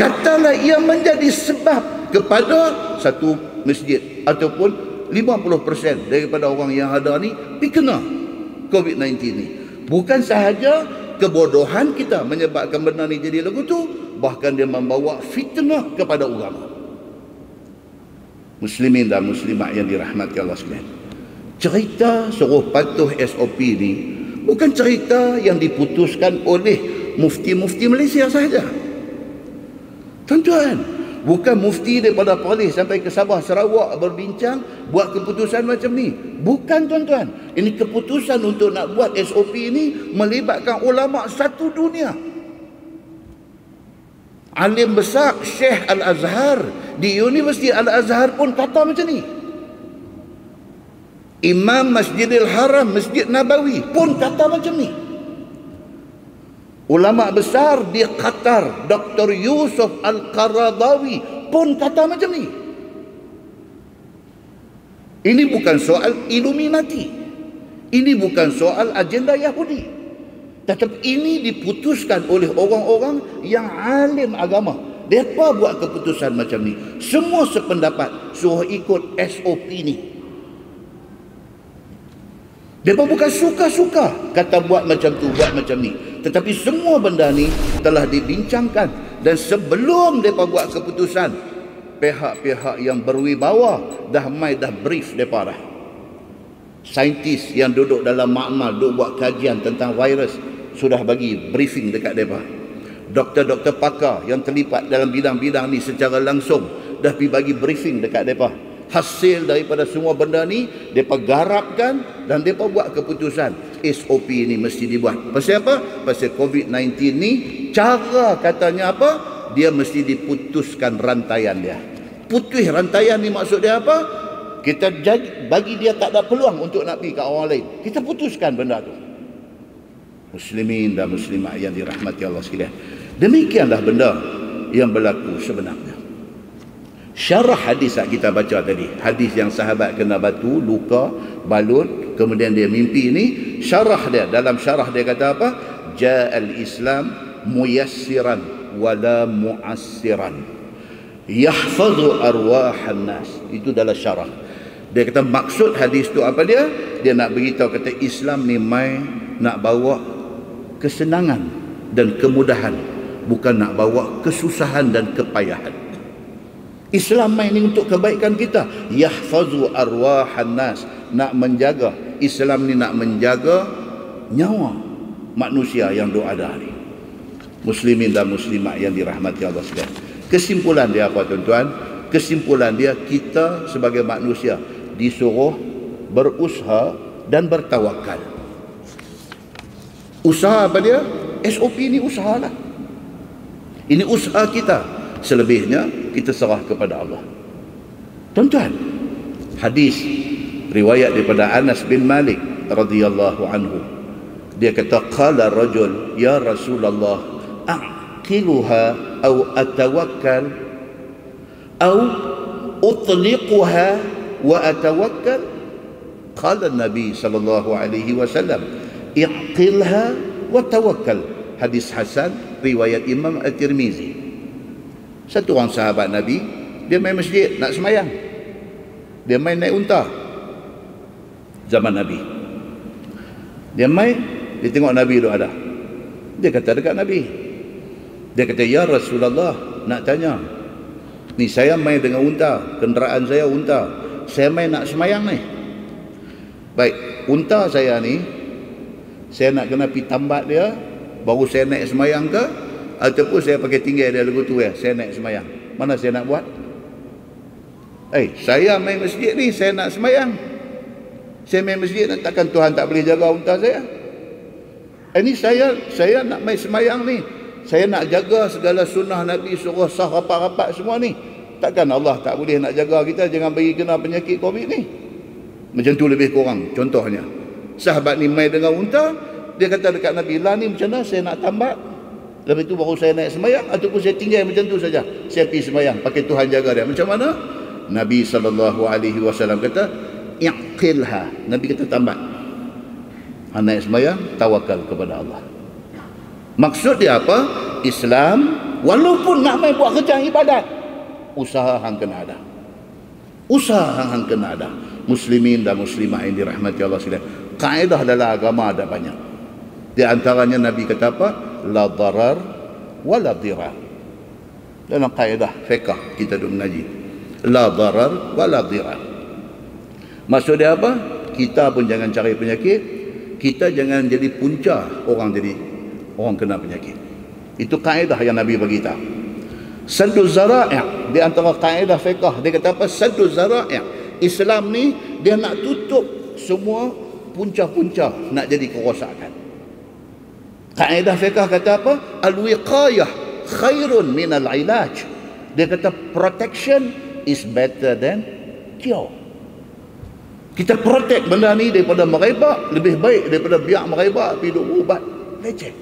Katalah ia menjadi sebab kepada satu masjid ataupun 50% daripada orang yang ada ni pergi kena COVID-19 ni. Bukan sahaja kebodohan kita menyebabkan benda ni jadi lagu tu, bahkan dia membawa fitnah kepada agama. Muslimin dan muslimat yang dirahmati Allah sekalian, cerita suruh patuh SOP ni bukan cerita yang diputuskan oleh mufti-mufti Malaysia sahaja. Tuan-tuan, Bukan mufti daripada Perlis sampai ke Sabah, Sarawak berbincang, buat keputusan macam ni. Bukan tuan-tuan. Ini keputusan untuk nak buat SOP ini melibatkan ulama satu dunia. Alim besar Syekh Al-Azhar di Universiti Al-Azhar pun kata macam ni. Imam Masjidil Haram, Masjid Nabawi pun kata macam ni. Ulama besar di Qatar, Dr. Yusuf Al-Qaradawi pun kata macam ni. Ini bukan soal Illuminati. Ini bukan soal agenda Yahudi. Tetapi ini diputuskan oleh orang-orang yang alim agama. Mereka buat keputusan macam ni. Semua sependapat suruh ikut SOP ni. Mereka bukan suka-suka kata buat macam tu, buat macam ni. Tetapi semua benda ni telah dibincangkan. Dan sebelum mereka buat keputusan, pihak-pihak yang berwibawa dah brief mereka dah. Saintis yang duduk dalam makmal, duduk buat kajian tentang virus, sudah bagi briefing dekat mereka. Doktor-doktor pakar yang terlibat dalam bidang-bidang ni secara langsung dah pergi bagi briefing dekat mereka. Hasil daripada semua benda ni mereka garapkan dan mereka buat keputusan SOP ni mesti dibuat. Pasal apa? Pasal COVID-19 ni cara katanya apa? Dia mesti diputuskan rantaian dia. Putus rantaian ni maksud dia apa? Kita bagi dia tak ada peluang untuk nak pergi ke orang lain. Kita putuskan benda tu. Muslimin dan muslimat yang dirahmati Allah sekalian. Demikianlah benda yang berlaku sebenarnya. Syarah hadis yang kita baca tadi, hadis yang sahabat kena batu, luka, balut, kemudian dia mimpi ni, syarah dia, dalam syarah dia kata apa? Ja'al Islam muyassiran wala mu'assiran yahfazu arwahan nas. Itu dalam syarah. Dia kata maksud hadis tu apa dia? Dia nak beritahu kata Islam ni mai nak bawa kesenangan dan kemudahan, bukan nak bawa kesusahan dan kepayahan. Islam main ni untuk kebaikan kita. Yahfazu arwahan nas, nak menjaga. Islam ni nak menjaga nyawa manusia yang ada ni. Muslimin dan muslimat yang dirahmati Allah sekalian. Kesimpulan dia apa tuan-tuan? Kesimpulan dia, kita sebagai manusia disuruh berusaha dan bertawakal. Usaha apa dia? SOP ni usahalah. Ini usaha kita. Selebihnya kita serah kepada Allah. Tuan-tuan, hadis riwayat daripada Anas bin Malik radhiyallahu anhu. Dia kata qala rajul ya Rasulullah aqiluha aw atawakkal aw utliquha wa atawakkal. Qala Nabi sallallahu alaihi wasallam iqilha wa tawakkal. Hadis hasan riwayat Imam At-Tirmizi. Satu orang sahabat Nabi, dia main masjid nak semayang. Dia main naik unta. Zaman Nabi. Dia main, dia tengok Nabi tu ada. Dia kata dekat Nabi. Dia kata, ya Rasulullah, nak tanya. Ni saya main dengan unta, kenderaan saya unta. Saya main nak semayang ni. Baik, unta saya ni, saya nak kena pergi tambat dia, baru saya naik semayang ke? Ataupun saya pakai tinggal dia lagu tu ya, saya naik semayang. Mana saya nak buat? Saya main masjid ni, saya nak semayang. Saya main masjid, takkan Tuhan tak boleh jaga unta saya? Ini saya nak main semayang ni. Saya nak jaga segala sunnah Nabi, suruh sah rapat-rapat semua ni. Takkan Allah tak boleh nak jaga kita, jangan bagi kena penyakit COVID ni? Macam tu lebih kurang contohnya. Sahabat ni main dengan unta, dia kata dekat Nabi, lah ni macam mana saya nak tambat? Lepas itu baru saya naik semayang, ataupun saya tinggal macam tu saja, saya pergi semayang, pakai Tuhan jaga dia. Macam mana? Nabi SAW kata iqilha. Nabi kata tambat. Naik semayang, tawakal kepada Allah. Maksud dia apa? Islam walaupun nak main buat kerja ibadat, usaha hang kena ada. Usaha hang kena ada. Muslimin dan muslimat yang dirahmati Allah sekalian, kaedah dalam agama ada banyak. Di antaranya Nabi kata apa? La darar wa la dirar. Dalam kaedah fiqh kita duk mengaji, la darar wa la dirar. Maksud dia apa? Kita pun jangan cari penyakit, kita jangan jadi punca orang kena penyakit. Itu kaedah yang Nabi bagi tahu. Saddu zara'i', di antara kaedah fiqh dia kata apa? Saddu zara'i'. Islam ni dia nak tutup semua punca-punca nak jadi kerosakan. Kaedah fiqh kata apa? Al-wiqayah khairun min al-ilaj. Dia kata protection is better than cure. Kita protect benda ni daripada merebak, lebih baik daripada biar merebak pergi duk ubat leceh.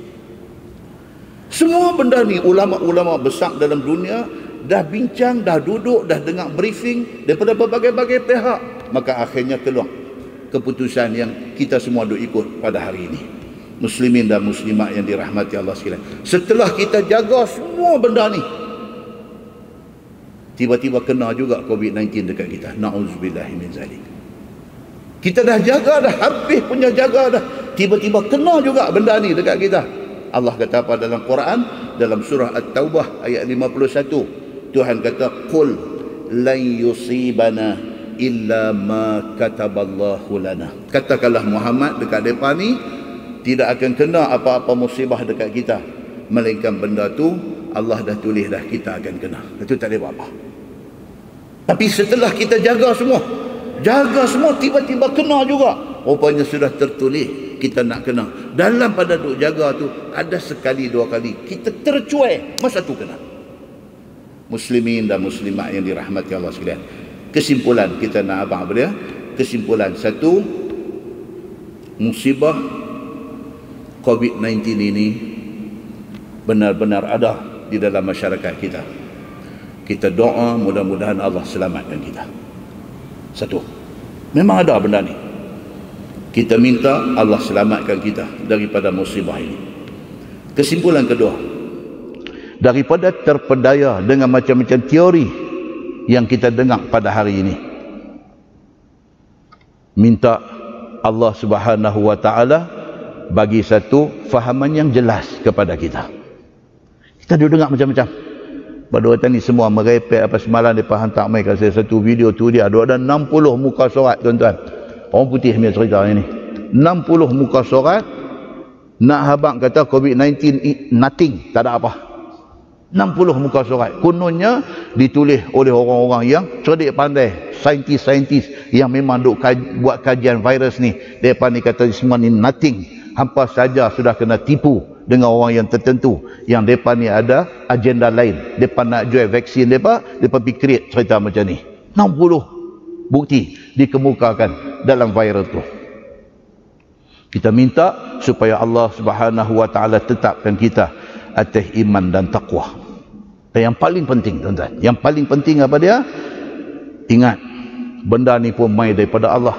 Semua benda ni ulama-ulama besar dalam dunia dah bincang, dah duduk, dah dengar briefing daripada berbagai-bagai pihak. Maka akhirnya keluar keputusan yang kita semua duk ikut pada hari ini. Muslimin dan muslimat yang dirahmati Allah sekalian. Setelah kita jaga semua benda ni, tiba-tiba kena juga COVID-19 dekat kita. Na'udzubillahi min zalik. Kita dah jaga dah, habis punya jaga dah, tiba-tiba kena juga benda ni dekat kita. Allah kata apa dalam Quran, dalam surah At-Taubah ayat 51, Tuhan kata qul lan yusibana illa ma kataballahu lana. Katakanlah Muhammad dekat depa ni, tidak akan kena apa-apa musibah dekat kita, melainkan benda tu Allah dah tulis dah kita akan kena. Itu tak ada apa-apa. Tapi setelah kita jaga semua, tiba-tiba kena juga. Rupanya sudah tertulis kita nak kena. Dalam pada duk jaga tu, ada sekali dua kali kita tercuai, masa tu kena. Muslimin dan muslimat yang dirahmati Allah sekalian, kesimpulan kita nak abang apa dia? Kesimpulan satu, musibah COVID-19 ini benar-benar ada di dalam masyarakat kita. Kita doa mudah-mudahan Allah selamatkan kita. Satu, memang ada benda ni. Kita minta Allah selamatkan kita daripada musibah ini. Kesimpulan kedua, daripada terpedaya dengan macam-macam teori yang kita dengar pada hari ini, minta Allah Subhanahu wa taala bagi satu fahaman yang jelas kepada kita. Kita dah dengar macam-macam. Pada waktu ni semua merepek apa semalam dia hantar mai kat saya satu video tu, dia ada 60 muka surat tuan-tuan. Orang putih punya cerita ni. 60 muka surat nak habang kata COVID-19 nothing, tak ada apa. 60 muka surat. Kononnya ditulis oleh orang-orang yang cerdik pandai, saintis-saintis yang memang duk buat kajian virus ni. Depa ni kata semua ni nothing. Hampa saja sudah kena tipu dengan orang yang tertentu yang depa ni ada agenda lain. Depa nak jual vaksin depa create cerita macam ni. 60 bukti dikemukakan dalam viral tu. Kita minta supaya Allah Subhanahu wa taala tetapkan kita atas iman dan takwa. Dan yang paling penting tuan-tuan, yang paling penting apa dia? Ingat, benda ni pun mai daripada Allah.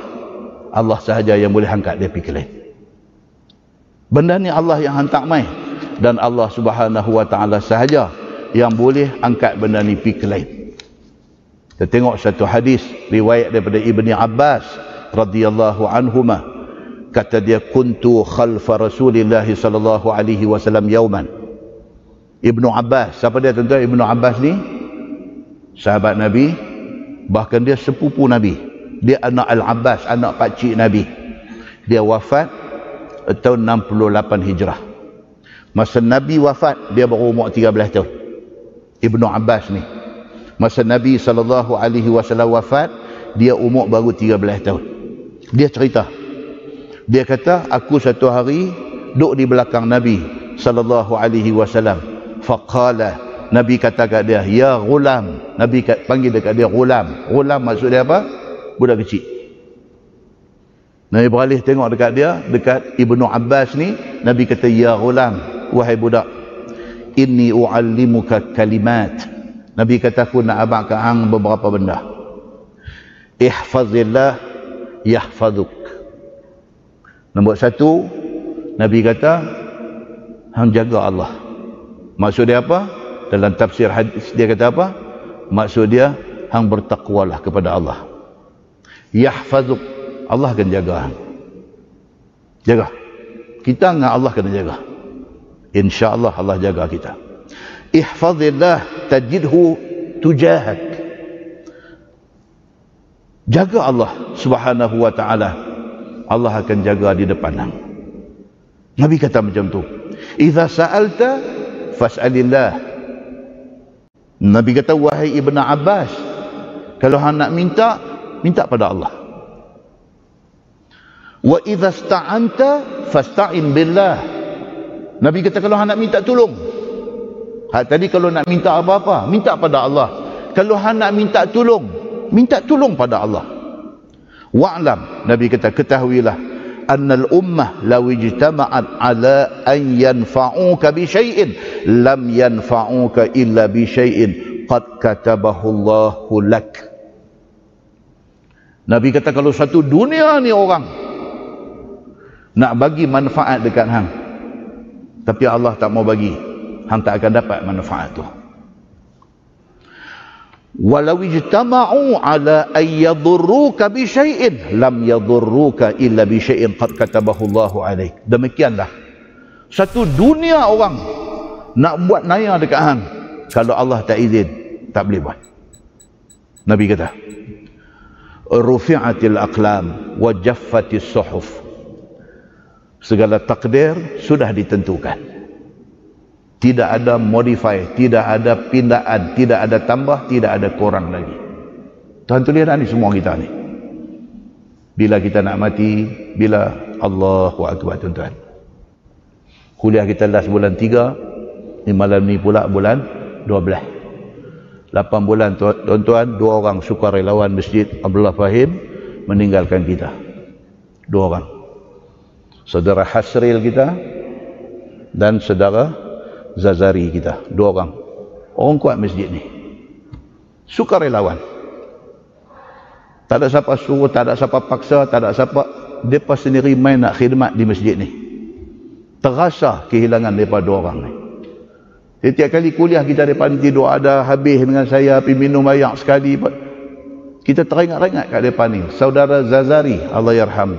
Allah sahaja yang boleh angkat dia pergi lain. Benda ni Allah yang hantar mai, dan Allah Subhanahu wa taala sahaja yang boleh angkat benda ni pergi lain. Kita tengok satu hadis riwayat daripada Ibni Abbas radhiyallahu anhuma. Kata dia, kuntu khalfa Rasulillah sallallahu alaihi wasallam yauman. Ibnu Abbas, siapa dia tuan-tuan? Ibnu Abbas ni sahabat Nabi, bahkan dia sepupu Nabi. Dia anak Al-Abbas, anak pakcik Nabi. Dia wafat tahun 68 Hijrah. Masa Nabi wafat, dia baru umur 13 tahun. Ibnu Abbas ni. Masa Nabi sallallahu alaihi wasallam wafat, dia umur baru 13 tahun. Dia cerita. Dia kata, aku satu hari duduk di belakang Nabi sallallahu alaihi wasallam. Faqala, Nabi kata kat dia, ya ghulam. Nabi panggil dekat dia ghulam. Ghulam maksud dia apa? Budak kecil. Nabi beralih tengok dekat dia, dekat Ibnu Abbas ni. Nabi kata, ya ghulam, wahai budak, inni u'allimuka kalimat. Nabi kata, aku nak abang ke hang beberapa benda. Ihfazillah yahfazuk. Nombor satu, Nabi kata, hang jaga Allah. Maksud dia apa? Dalam tafsir hadis dia kata apa? Maksud dia, hang bertakwalah kepada Allah. Yahfazuk, Allah akan jaga hang. Jaga. Kita dengan Allah kena jaga. InsyaAllah Allah jaga kita. Ihfazillah tajidhu tujahak. Jaga Allah Subhanahu wa ta'ala, Allah akan jaga di depan hang. Nabi kata macam tu. Idza sa'alta fas'alillah. Nabi kata, wahai Ibn Abbas, kalau hang nak minta, minta pada Allah. Wa idza sta'anta fasta'in billah. Nabi kata, kalau hang nak minta tolong, tadi kalau nak minta apa-apa, minta pada Allah. Kalau hang nak minta tolong pada Allah. Wa'lam, Nabi kata, ketahuilah, annal ummah law ijtama'at ala an yanfa'uka bi syai'in lam yanfa'uka illa bi syai'in qad katabahu Allahu lak. Nabi kata, kalau satu dunia ni orang nak bagi manfaat dekat hang, tapi Allah tak mau bagi, hang tak akan dapat manfaat tu. Walau ijtama'u ala an yadurruka bi syai'in lam yadurruka illa bi syai'in qad katabahu Allahu alaik. Demikianlah satu dunia orang nak buat naya dekat hang, kalau Allah tak izin, tak boleh buat. Nabi kata, rufi'atil aqlam wa jaffatis suhuf. Segala takdir sudah ditentukan, tidak ada modify, tidak ada pindaan, tidak ada tambah, tidak ada kurang lagi. Tuhan tu lihat ni semua kita ni. Bila kita nak mati, bila Allahu Akbar, tuan-tuan. Kuliah kita last bulan 3, ni malam ni pula bulan 12. 8 bulan tuan-tuan, 2 orang sukarelawan Masjid Abdullah Fahim meninggalkan kita. 2 orang. Saudara Hasril kita dan saudara Zazari kita, 2 orang. Orang kuat masjid ni. Sukarelawan. Tak ada siapa suruh, tak ada siapa paksa, tak ada siapa. Mereka sendiri main nak khidmat di masjid ni. Terasa kehilangan daripada 2 orang ni. Setiap kali kuliah kita daripada tidur ada habis dengan saya, pergi minum air sekali, kita teringat-ingat kat mereka ni. Saudara Zazari, Allah yarham,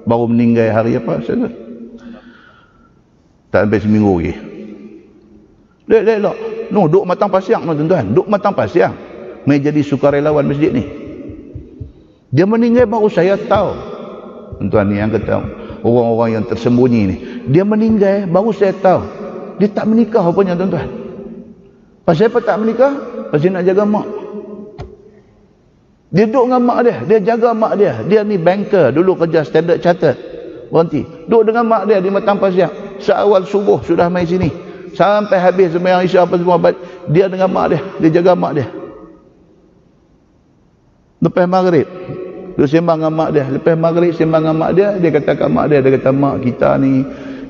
baru meninggal hari apa? Tak sampai seminggu lagi. Lek. No, duk matang pasiang, no, tuan-tuan. Duk matang pasiang. Mai jadi sukarelawan masjid ni. Dia meninggal baru saya tahu. Tuan-tuan ni yang kata orang-orang yang tersembunyi ni. Dia meninggal baru saya tahu. Dia tak menikah rupanya, tuan-tuan. Pasal apa tak menikah? Pasal nak jaga mak. Dia duduk dengan mak dia, dia jaga mak dia. Dia ni banker, dulu kerja Standard Chartered, berhenti. Duduk dengan mak dia di Matang Pasiang. Seawal subuh sudah main sini, sampai habis sembahyang Isya apa semua, dia dengan mak dia jaga mak dia. Lepas maghrib, dia sembang dengan mak dia. Lepas maghrib sembang dengan mak dia, dia kata kat mak dia, dia kata, mak kita ni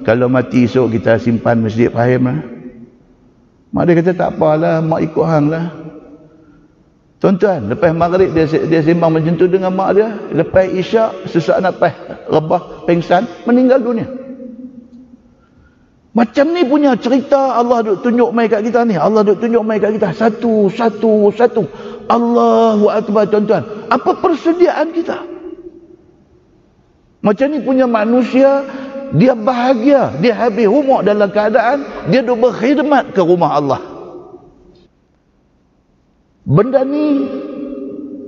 kalau mati esok kita simpan Masjid Fahim lah. Mak dia kata, tak apalah, mak ikut hang lah. Tuan-tuan, lepas maghrib dia sembang macam tu dengan mak dia. Lepas Isyak, sesak nafas, rebah, pengsan, meninggal dunia. Macam ni punya cerita Allah duk tunjuk mai kat kita ni. Allah duk tunjuk mai kat kita. Satu. Allahu Akbar, tuan-tuan. Apa persediaan kita? Macam ni punya manusia, dia bahagia. Dia habis umur dalam keadaan dia duk berkhidmat ke rumah Allah. Benda ni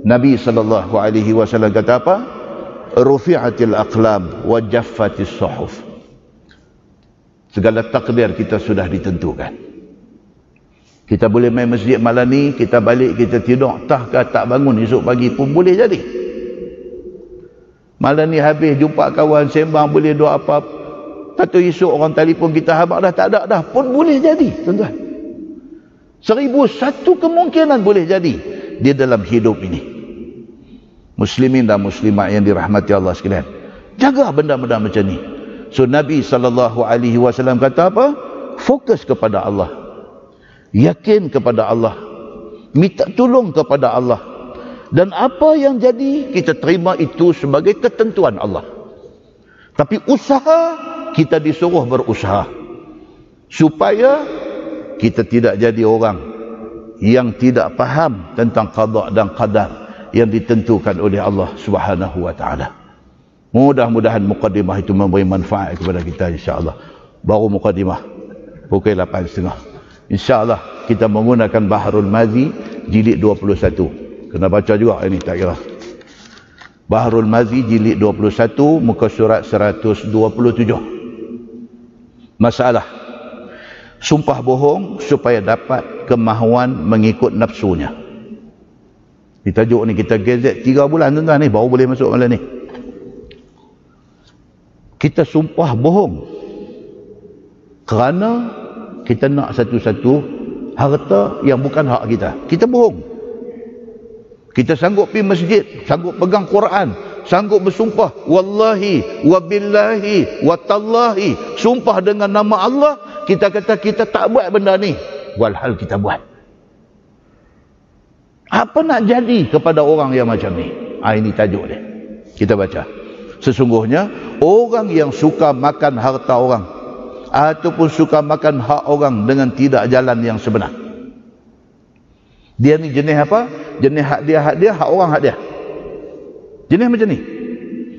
Nabi SAW kata apa? Rufi'atil aqlam wa jaffatis suhuf. Segala takdir kita sudah ditentukan. Kita boleh main masjid malam ni, kita balik, kita tidur, tak bangun esok pagi pun boleh jadi. Malam ni habis jumpa kawan sembang, boleh doa apa, tak tahu esok orang telefon kita habaq dah, tak ada dah, pun boleh jadi, tuan-tuan. 1001 kemungkinan boleh jadi dia dalam hidup ini. Muslimin dan muslimat yang dirahmati Allah sekalian, jaga benda-benda macam ni. So Nabi SAW kata apa? Fokus kepada Allah, yakin kepada Allah, minta tolong kepada Allah, dan apa yang jadi kita terima itu sebagai ketentuan Allah. Tapi usaha, kita disuruh berusaha supaya kita tidak jadi orang yang tidak faham tentang qada dan qadar yang ditentukan oleh Allah Subhanahu wa taala. Mudah-mudahan mukadimah itu memberi manfaat kepada kita, insya-Allah. Baru mukadimah pukul 8.30. Insya-Allah kita menggunakan Bahrul Mazi jilid 21. Kena baca juga ini, tak kira. Bahrul Mazi jilid 21 muka surat 127. Masalah: Sumpah bohong supaya dapat kemahuan mengikut nafsunya. Di tajuk ni kita gazet 3 bulan tuan-tuan ni baru boleh masuk malam ni. Kita sumpah bohong kerana kita nak satu-satu harta yang bukan hak kita. Kita bohong. Kita sanggup pergi masjid, sanggup pegang Quran, sanggup bersumpah wallahi wabillahi watallahi, sumpah dengan nama Allah. Kita kata kita tak buat benda ni, walhal kita buat. Apa nak jadi kepada orang yang macam ni? Ini tajuk dia. Kita baca. Sesungguhnya orang yang suka makan harta orang ataupun suka makan hak orang dengan tidak jalan yang sebenar, dia ni jenis apa? Jenis hak dia, hak orang hak dia. Jenis macam ni.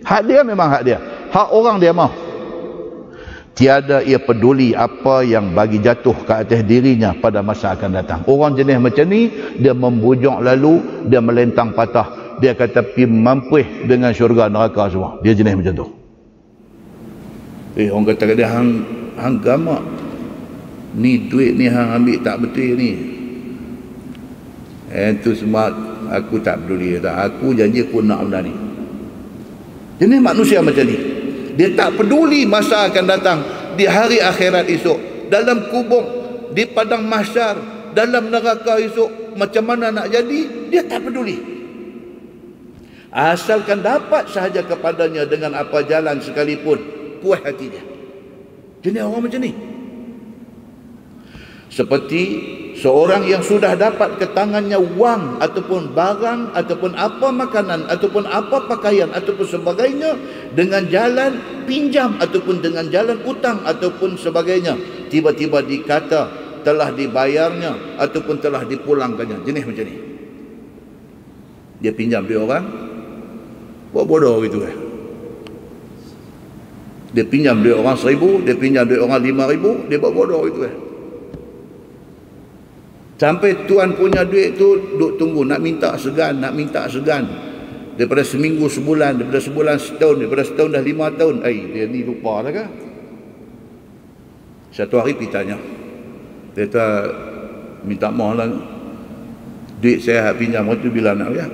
Hak dia memang hak dia, hak orang dia mau. Tiada ia peduli apa yang bagi jatuh ke atas dirinya pada masa akan datang. Orang jenis macam ni, dia membujuk lalu, dia melentang patah. Dia kata pi mampus dengan syurga neraka semua. Dia jenis macam tu. Orang kata dia hang gamak. Ni duit ni hang ambil tak betul ni. Itu semua aku tak peduli. Aku janji aku nak benda ni. Jenis manusia macam ni. Dia tak peduli masa akan datang, di hari akhirat esok, dalam kubur, di padang mahsyar, dalam neraka esok, macam mana nak jadi, dia tak peduli. Asalkan dapat sahaja kepadanya dengan apa jalan sekalipun, puas hati dia. Jenis orang macam ni. Seperti seorang yang sudah dapat ke tangannya wang ataupun barang ataupun apa makanan ataupun apa pakaian ataupun sebagainya dengan jalan pinjam ataupun dengan jalan utang ataupun sebagainya, tiba-tiba dikata telah dibayarnya ataupun telah dipulangkannya. Jenis macam ni. Dia pinjam duit orang, buat bodoh gitu . Dia pinjam duit orang 1,000, dia pinjam duit orang 5,000, dia buat bodoh gitu . Sampai tuan punya duit tu duk tunggu, nak minta segan, nak minta segan. Daripada seminggu sebulan, daripada sebulan setahun, daripada setahun dah 5 tahun. Dia ni lupa dah ke? Satu hari pergi tanya. Dia kata, minta maaf lah, duit saya pinjam tu bila nak bayar?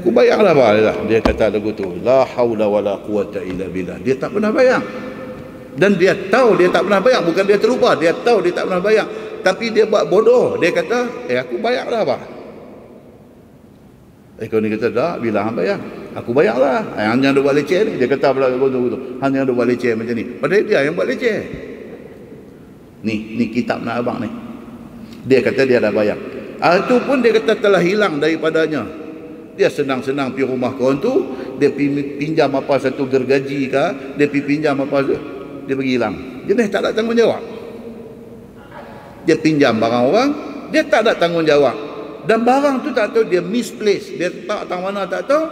Aku bayar lah pak. Dia kata lagu tu, la haula wala quwata illa billah. Dia tak pernah bayar. Dan dia tahu dia tak pernah bayar. Bukan dia terlupa, dia tahu dia tak pernah bayar. Tapi dia buat bodoh. Dia kata, aku bayar lah pak. Kau ni kata, tak, bila hang bayar? Aku bayar lah. Hang yang buat leceh ni. Dia kata pula betul-betul. Hang yang buat leceh macam ni. Padahal dia yang buat leceh. Ni kitab nak abang ni. Dia kata dia dah bayar. Itu pun dia kata telah hilang daripadanya. Dia senang-senang pergi rumah kawan tu. Dia pinjam apa satu gergaji ke. Dia pinjam apa tu. Dia pergi hilang. Jenis tak ada tanggungjawab. Dia pinjam barang orang, dia tak ada tanggungjawab. Dan barang tu tak tahu, dia misplace. Dia tak tahu mana, tak tahu.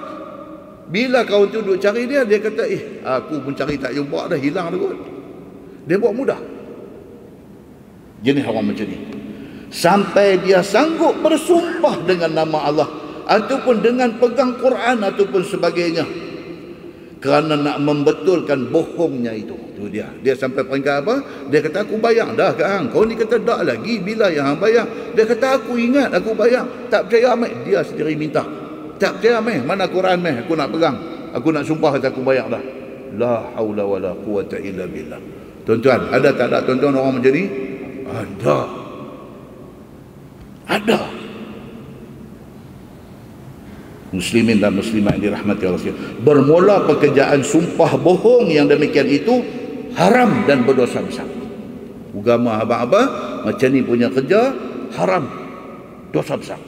Bila kawan tu duk cari dia, dia kata, aku pun cari tak jumpa dah, hilang dah kot. Dia buat mudah. Jenis orang macam ni. Sampai dia sanggup bersumpah dengan nama Allah. Ataupun dengan pegang Quran ataupun sebagainya. Kerana nak membetulkan bohongnya itu. Itu dia. Dia sampai peringkat apa? Dia kata aku bayar dah ke hang. Kau ni kata tak lagi, bila yang hang bayar? Dia kata aku ingat aku bayar. Tak percaya amai. Dia sendiri minta. Tak percaya amai. Mana Quran meh? Aku nak pegang. Aku nak sumpah kata aku bayar dah. La haula wala quwata illa billah. Tuan-tuan, ada tak ada tuan-tuan orang macam ni? Ada. Ada. Muslimin dan muslimat yang dirahmati Allah sekalian. Bermula pekerjaan sumpah bohong yang demikian itu haram dan berdosa besar. Agama abang-abang macam ni punya kerja haram, dosa besar.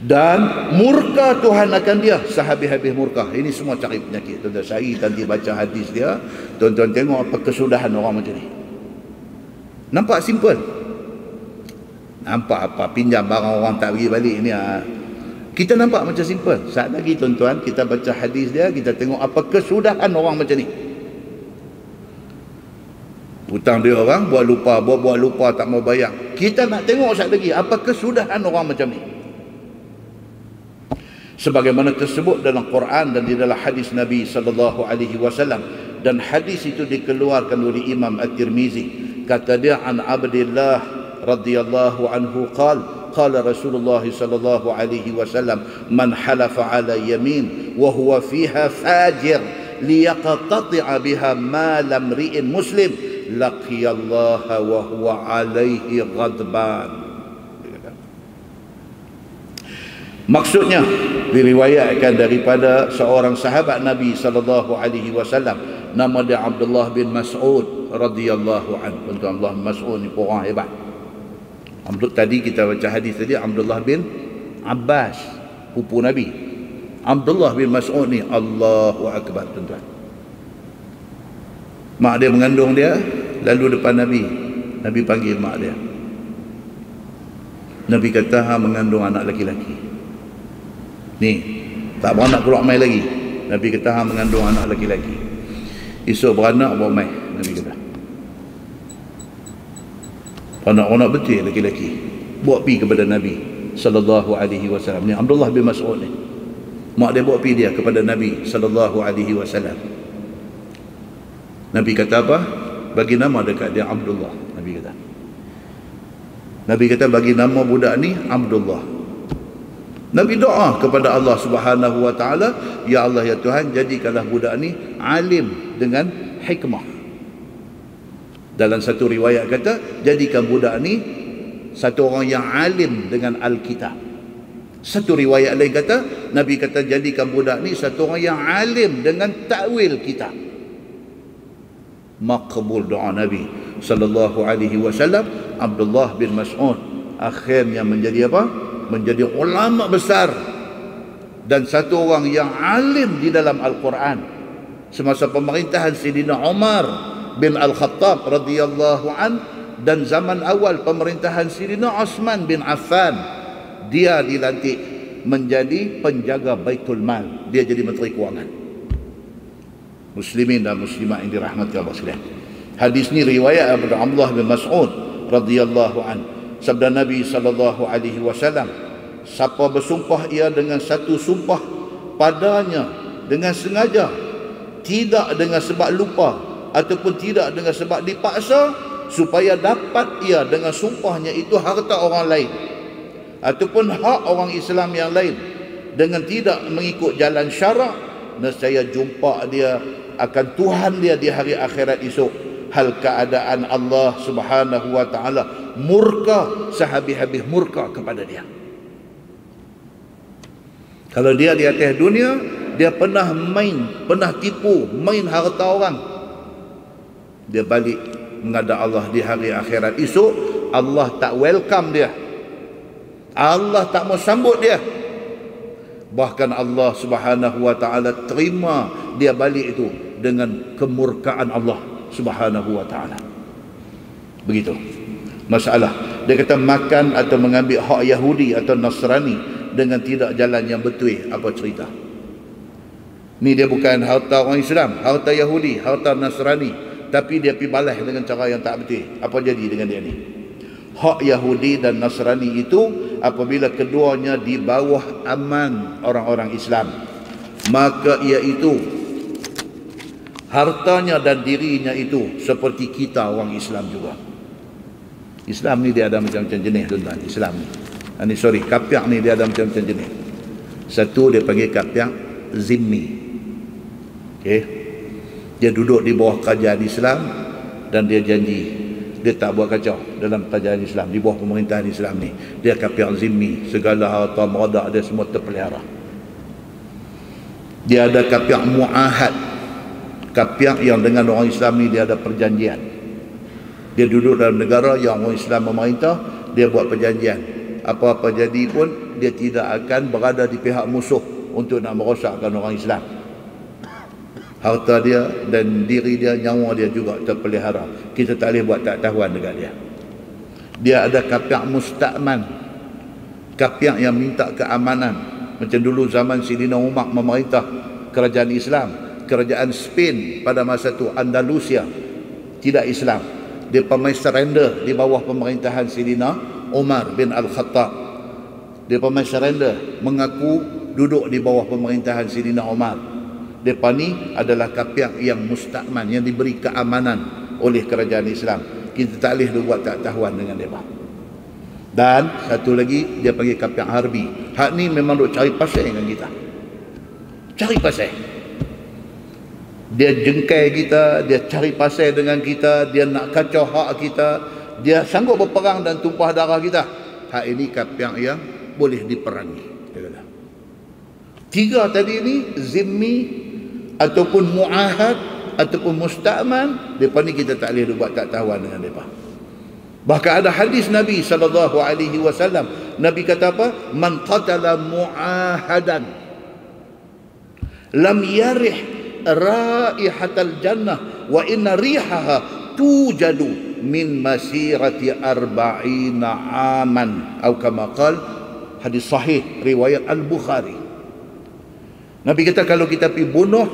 Dan murka Tuhan akan dia sehabis-habis murka. Ini semua cari penyakit. Tuan-tuan, saya nanti baca hadis dia, tuan-tuan tengok apa kesudahan orang macam ni. Nampak simple. Nampak apa pinjam barang orang tak bagi balik ni. Kita nampak macam simple. Saat lagi tuan-tuan kita baca hadis dia, kita tengok apa kesudahan orang macam ni. Hutang dia orang, buat lupa tak mau bayar. Kita nak tengok saat lagi apa kesudahan orang macam ni. Sebagaimana tersebut dalam Quran dan di dalam hadis Nabi sallallahu alaihi wasallam, dan hadis itu dikeluarkan oleh Imam At-Tirmizi. Kata dia, an Abdillah radhiyallahu anhu qala Rasulullah sallallahu alaihi wasallam, man halafa ala yamin wa huwa fiha fajir liyaqtati'a biha ma lam ri'in muslim laqiyallaha wa huwa alaihi ghadban. Maksudnya diriwayatkan daripada seorang sahabat Nabi sallallahu alaihi wasallam, nama dia Abdullah bin Mas'ud radhiyallahu anhu. Tuan Allah Mas'ud ni orang hebat. Tadi kita baca hadis tadi Abdullah bin Abbas, pupu Nabi. Abdullah bin Mas'ud ni Allahu akbar tuan-tuan. Mak dia mengandung dia, lalu depan Nabi, Nabi panggil mak dia. Nabi kata, ha mengandung anak lelaki-lelaki. Ni, tak beranak keluar mai lagi. Nabi kata, ha mengandung anak lelaki-lelaki. Esok beranak bawa mai, Nabi kata. Anak-anak betul lelaki-lelaki. Bawa pergi kepada Nabi sallallahu alaihi wasallam. Ni Abdullah bin Mas'ud ni. Mak dia bawa pergi dia kepada Nabi sallallahu alaihi wasallam. Nabi kata apa? Bagi nama dekat dia Abdullah. Nabi kata. Nabi kata bagi nama budak ni Abdullah. Nabi doa kepada Allah Subhanahu wa taala, ya Allah ya Tuhan, jadikanlah budak ni alim dengan hikmah. Dalam satu riwayat kata, jadikan budak ni satu orang yang alim dengan Alkitab. Satu riwayat lain kata, Nabi kata jadikan budak ni satu orang yang alim dengan takwil kitab. Makbul doa Nabi sallallahu alaihi wasallam. Abdullah bin Mas'ud akhirnya menjadi apa? Menjadi ulama besar dan satu orang yang alim di dalam Al-Quran semasa pemerintahan Sayyidina Umar bin Al-Khattab radhiyallahu an, dan zaman awal pemerintahan Sayyidina Uthman bin Affan. Dia dilantik menjadi penjaga Baitul Mal, dia jadi menteri kewangan. Muslimin dan muslimat yang dirahmati Allah sekalian, hadis ni riwayat daripada Abdullah bin Mas'ud radhiyallahu an. Sabda Nabi sallallahu alaihi wasallam, siapa bersumpah ia dengan satu sumpah padanya dengan sengaja, tidak dengan sebab lupa ataupun tidak dengan sebab dipaksa, supaya dapat ia dengan sumpahnya itu harta orang lain ataupun hak orang Islam yang lain dengan tidak mengikut jalan syarak, nescaya jumpa dia akan Tuhan dia di hari akhirat esok, hal keadaan Allah Subhanahu wa taala murka, sehabis-habis murka kepada dia. Kalau dia di atas dunia, dia pernah tipu, main harta orang, dia balik menghadap Allah di hari akhirat esok, Allah tak welcome dia, Allah tak mau sambut dia. Bahkan Allah Subhanahu wa taala terima dia balik itu dengan kemurkaan Allah Subhanahu wa taala. Begitu masalah. Dia kata makan atau mengambil hak Yahudi atau Nasrani dengan tidak jalan yang betul, apa cerita? Ni dia bukan harta orang Islam, harta Yahudi, harta Nasrani, tapi dia pergi balas dengan cara yang tak betul. Apa jadi dengan dia ni? Hak Yahudi dan Nasrani itu apabila keduanya di bawah aman orang-orang Islam, maka iaitu hartanya dan dirinya itu seperti kita orang Islam juga. Islam ni dia ada macam-macam jenis tuan-tuan. Islam ni, kapiak ni dia ada macam-macam jenis. Satu dia panggil kapiak zimmi. Okey. Dia duduk di bawah kerajaan Islam dan dia janji dia tak buat kacau dalam kerajaan Islam, di bawah pemerintahan Islam ni. Dia kapiak zimmi, segala harta meradak dia semua terpelihara. Dia ada kapiak muahad, kapiak yang dengan orang Islam ni dia ada perjanjian. Dia duduk dalam negara yang orang Islam memerintah, dia buat perjanjian. Apa-apa jadi pun dia tidak akan berada di pihak musuh untuk nak merosakkan orang Islam. Harta dia dan diri dia, nyawa dia juga terpelihara. Kita tak boleh buat tak tahuan dekat dia. Dia ada kapiak musta'man, kapiak yang minta keamanan. Macam dulu zaman Sayyidina Umar memerintah kerajaan Islam, kerajaan Spain pada masa itu, Andalusia, tidak Islam. Dia pernah surrender di bawah pemerintahan Sayyidina Umar bin Al-Khattab. Dia pernah surrender, mengaku duduk di bawah pemerintahan Sayyidina Umar. Mereka ni adalah kapiak yang musta'man, yang diberi keamanan oleh kerajaan Islam. Kita tak boleh buat tak tahuan dengan mereka. Dan satu lagi, dia panggil kapiak harbi. Hak ni memang duk cari pasal dengan kita. Cari pasal. Dia jengkai kita, dia cari pasal dengan kita, dia nak kacau hak kita, dia sanggup berperang dan tumpah darah kita. Hak ini kapiak yang boleh diperangi. Tiga tadi ni, zimmi ataupun mu'ahad ataupun musta'man, mereka ni kita tak boleh buat tak tahuan dengan mereka. Bahkan ada hadis Nabi SAW, Nabi kata apa? Man qatala mu'ahadan lam yarih raihatal jannah wa inna rihaha tujadu min masirati arba'ina aman, atau kama qal, hadis sahih riwayat Al-Bukhari. Nabi kata kalau kita pergi bunuh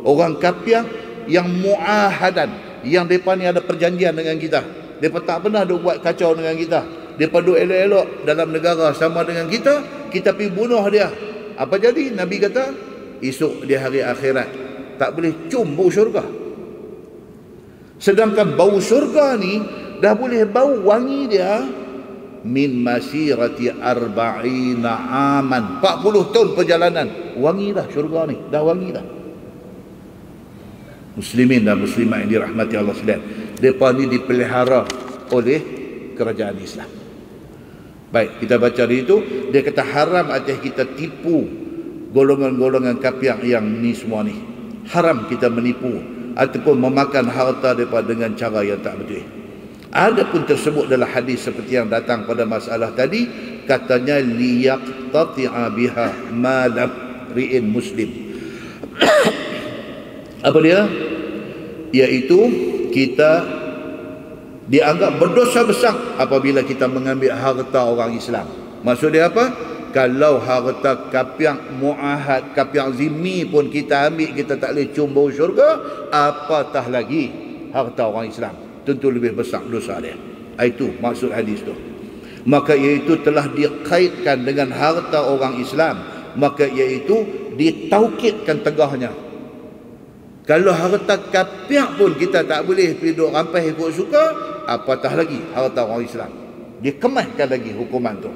orang kafir yang mu'ahadan, yang mereka ni ada perjanjian dengan kita, mereka tak pernah duk buat kacau dengan kita, mereka duk elok-elok dalam negara sama dengan kita, kita pergi bunuh dia, apa jadi? Nabi kata esok di hari akhirat tak boleh cium bau syurga. Sedangkan bau syurga ni dah boleh bau wangi dia min masirati arba'ina aman, 40 tahun perjalanan, wangi dah syurga ni, dah wangi dah. Muslimin dan muslimat yang dirahmati Allah sekalian, mereka ni dipelihara oleh kerajaan Islam. Baik, kita baca di itu, dia kata haram atas kita tipu golongan-golongan kafir yang ni semua ni. Haram kita menipu ataupun memakan harta mereka dengan cara yang tak betul. Ada pun tersebut dalam hadis seperti yang datang pada masalah tadi, katanya liyaqtati'a biha malam ri'in muslim. Apa dia? Iaitu kita dianggap berdosa besar apabila kita mengambil harta orang Islam. Maksud dia apa? Kalau harta kafir mu'ahad, kafir zimmi pun kita ambil, kita tak boleh cium bau syurga, apatah lagi harta orang Islam. Tentu lebih besar dosa dia. Itu maksud hadis tu. Maka iaitu telah dikaitkan dengan harta orang Islam, maka iaitu ditaukidkan tegahnya. Kalau harta kafir pun kita tak boleh pergi duk rampai ikut suka, apatah lagi harta orang Islam. Dia kemaskan lagi hukuman tu.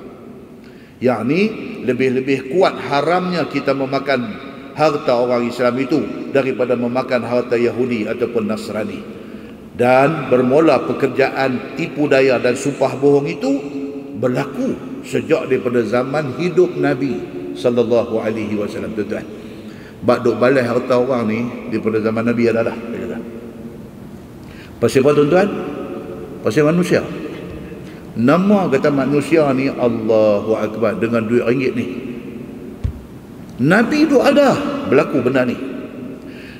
Yang ni lebih-lebih kuat haramnya kita memakan harta orang Islam itu daripada memakan harta Yahudi ataupun Nasrani. Dan bermula pekerjaan tipu daya dan sumpah bohong itu berlaku sejak daripada zaman hidup Nabi sallallahu alaihi wasallam, tuan-tuan. Bak duk balas harta orang ni daripada zaman Nabi adalah. Pasal apa, tuan-tuan? Pasal manusia. Nama kata manusia ni Allahu Akbar, dengan duit ringgit ni. Nabi tu ada berlaku benda ni.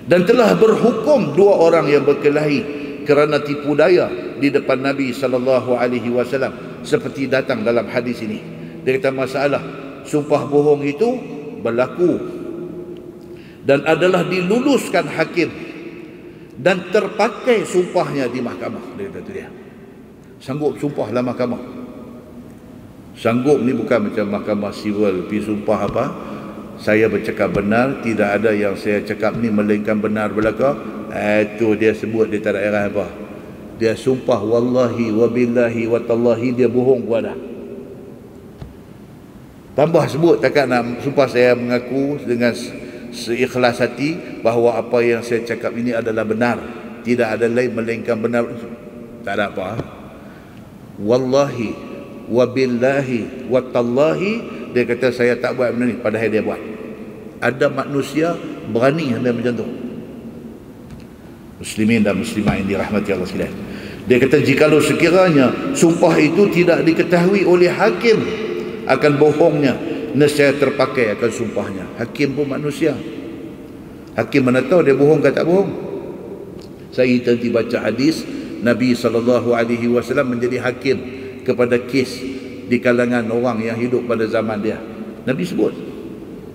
Dan telah berhukum dua orang yang berkelahi kerana tipu daya di depan Nabi SAW, seperti datang dalam hadis ini. Dia kata masalah sumpah bohong itu berlaku dan adalah diluluskan hakim dan terpakai sumpahnya di mahkamah. Dia kata tu dia. Sanggup sumpah dalam mahkamah. Sanggup ni bukan macam mahkamah sivil pergi sumpah apa, saya bercakap benar, tidak ada yang saya cakap ni melainkan benar belaka. Itu dia sebut, dia tak ada erah apa. Dia sumpah wallahi wabillahi watallahi, dia bohong pun ada. Tambah sebut takkan nak sumpah saya mengaku dengan seikhlas hati bahawa apa yang saya cakap ini adalah benar, tidak ada lain melainkan benar. Tak ada apa. Wallahi wabillahi watallahi, dia kata saya tak buat benda ni, padahal dia buat. Ada manusia berani sampai macam tu. Muslimin dan muslimat yang dirahmati Allah sekalian. Dia kata jikalau sekiranya sumpah itu tidak diketahui oleh hakim akan bohongnya, nescaya terpakai akan sumpahnya. Hakim pun manusia. Hakim mana tahu dia bohong ke tak bohong. Saya nanti baca hadis Nabi SAW menjadi hakim kepada kes di kalangan orang yang hidup pada zaman dia. Nabi sebut,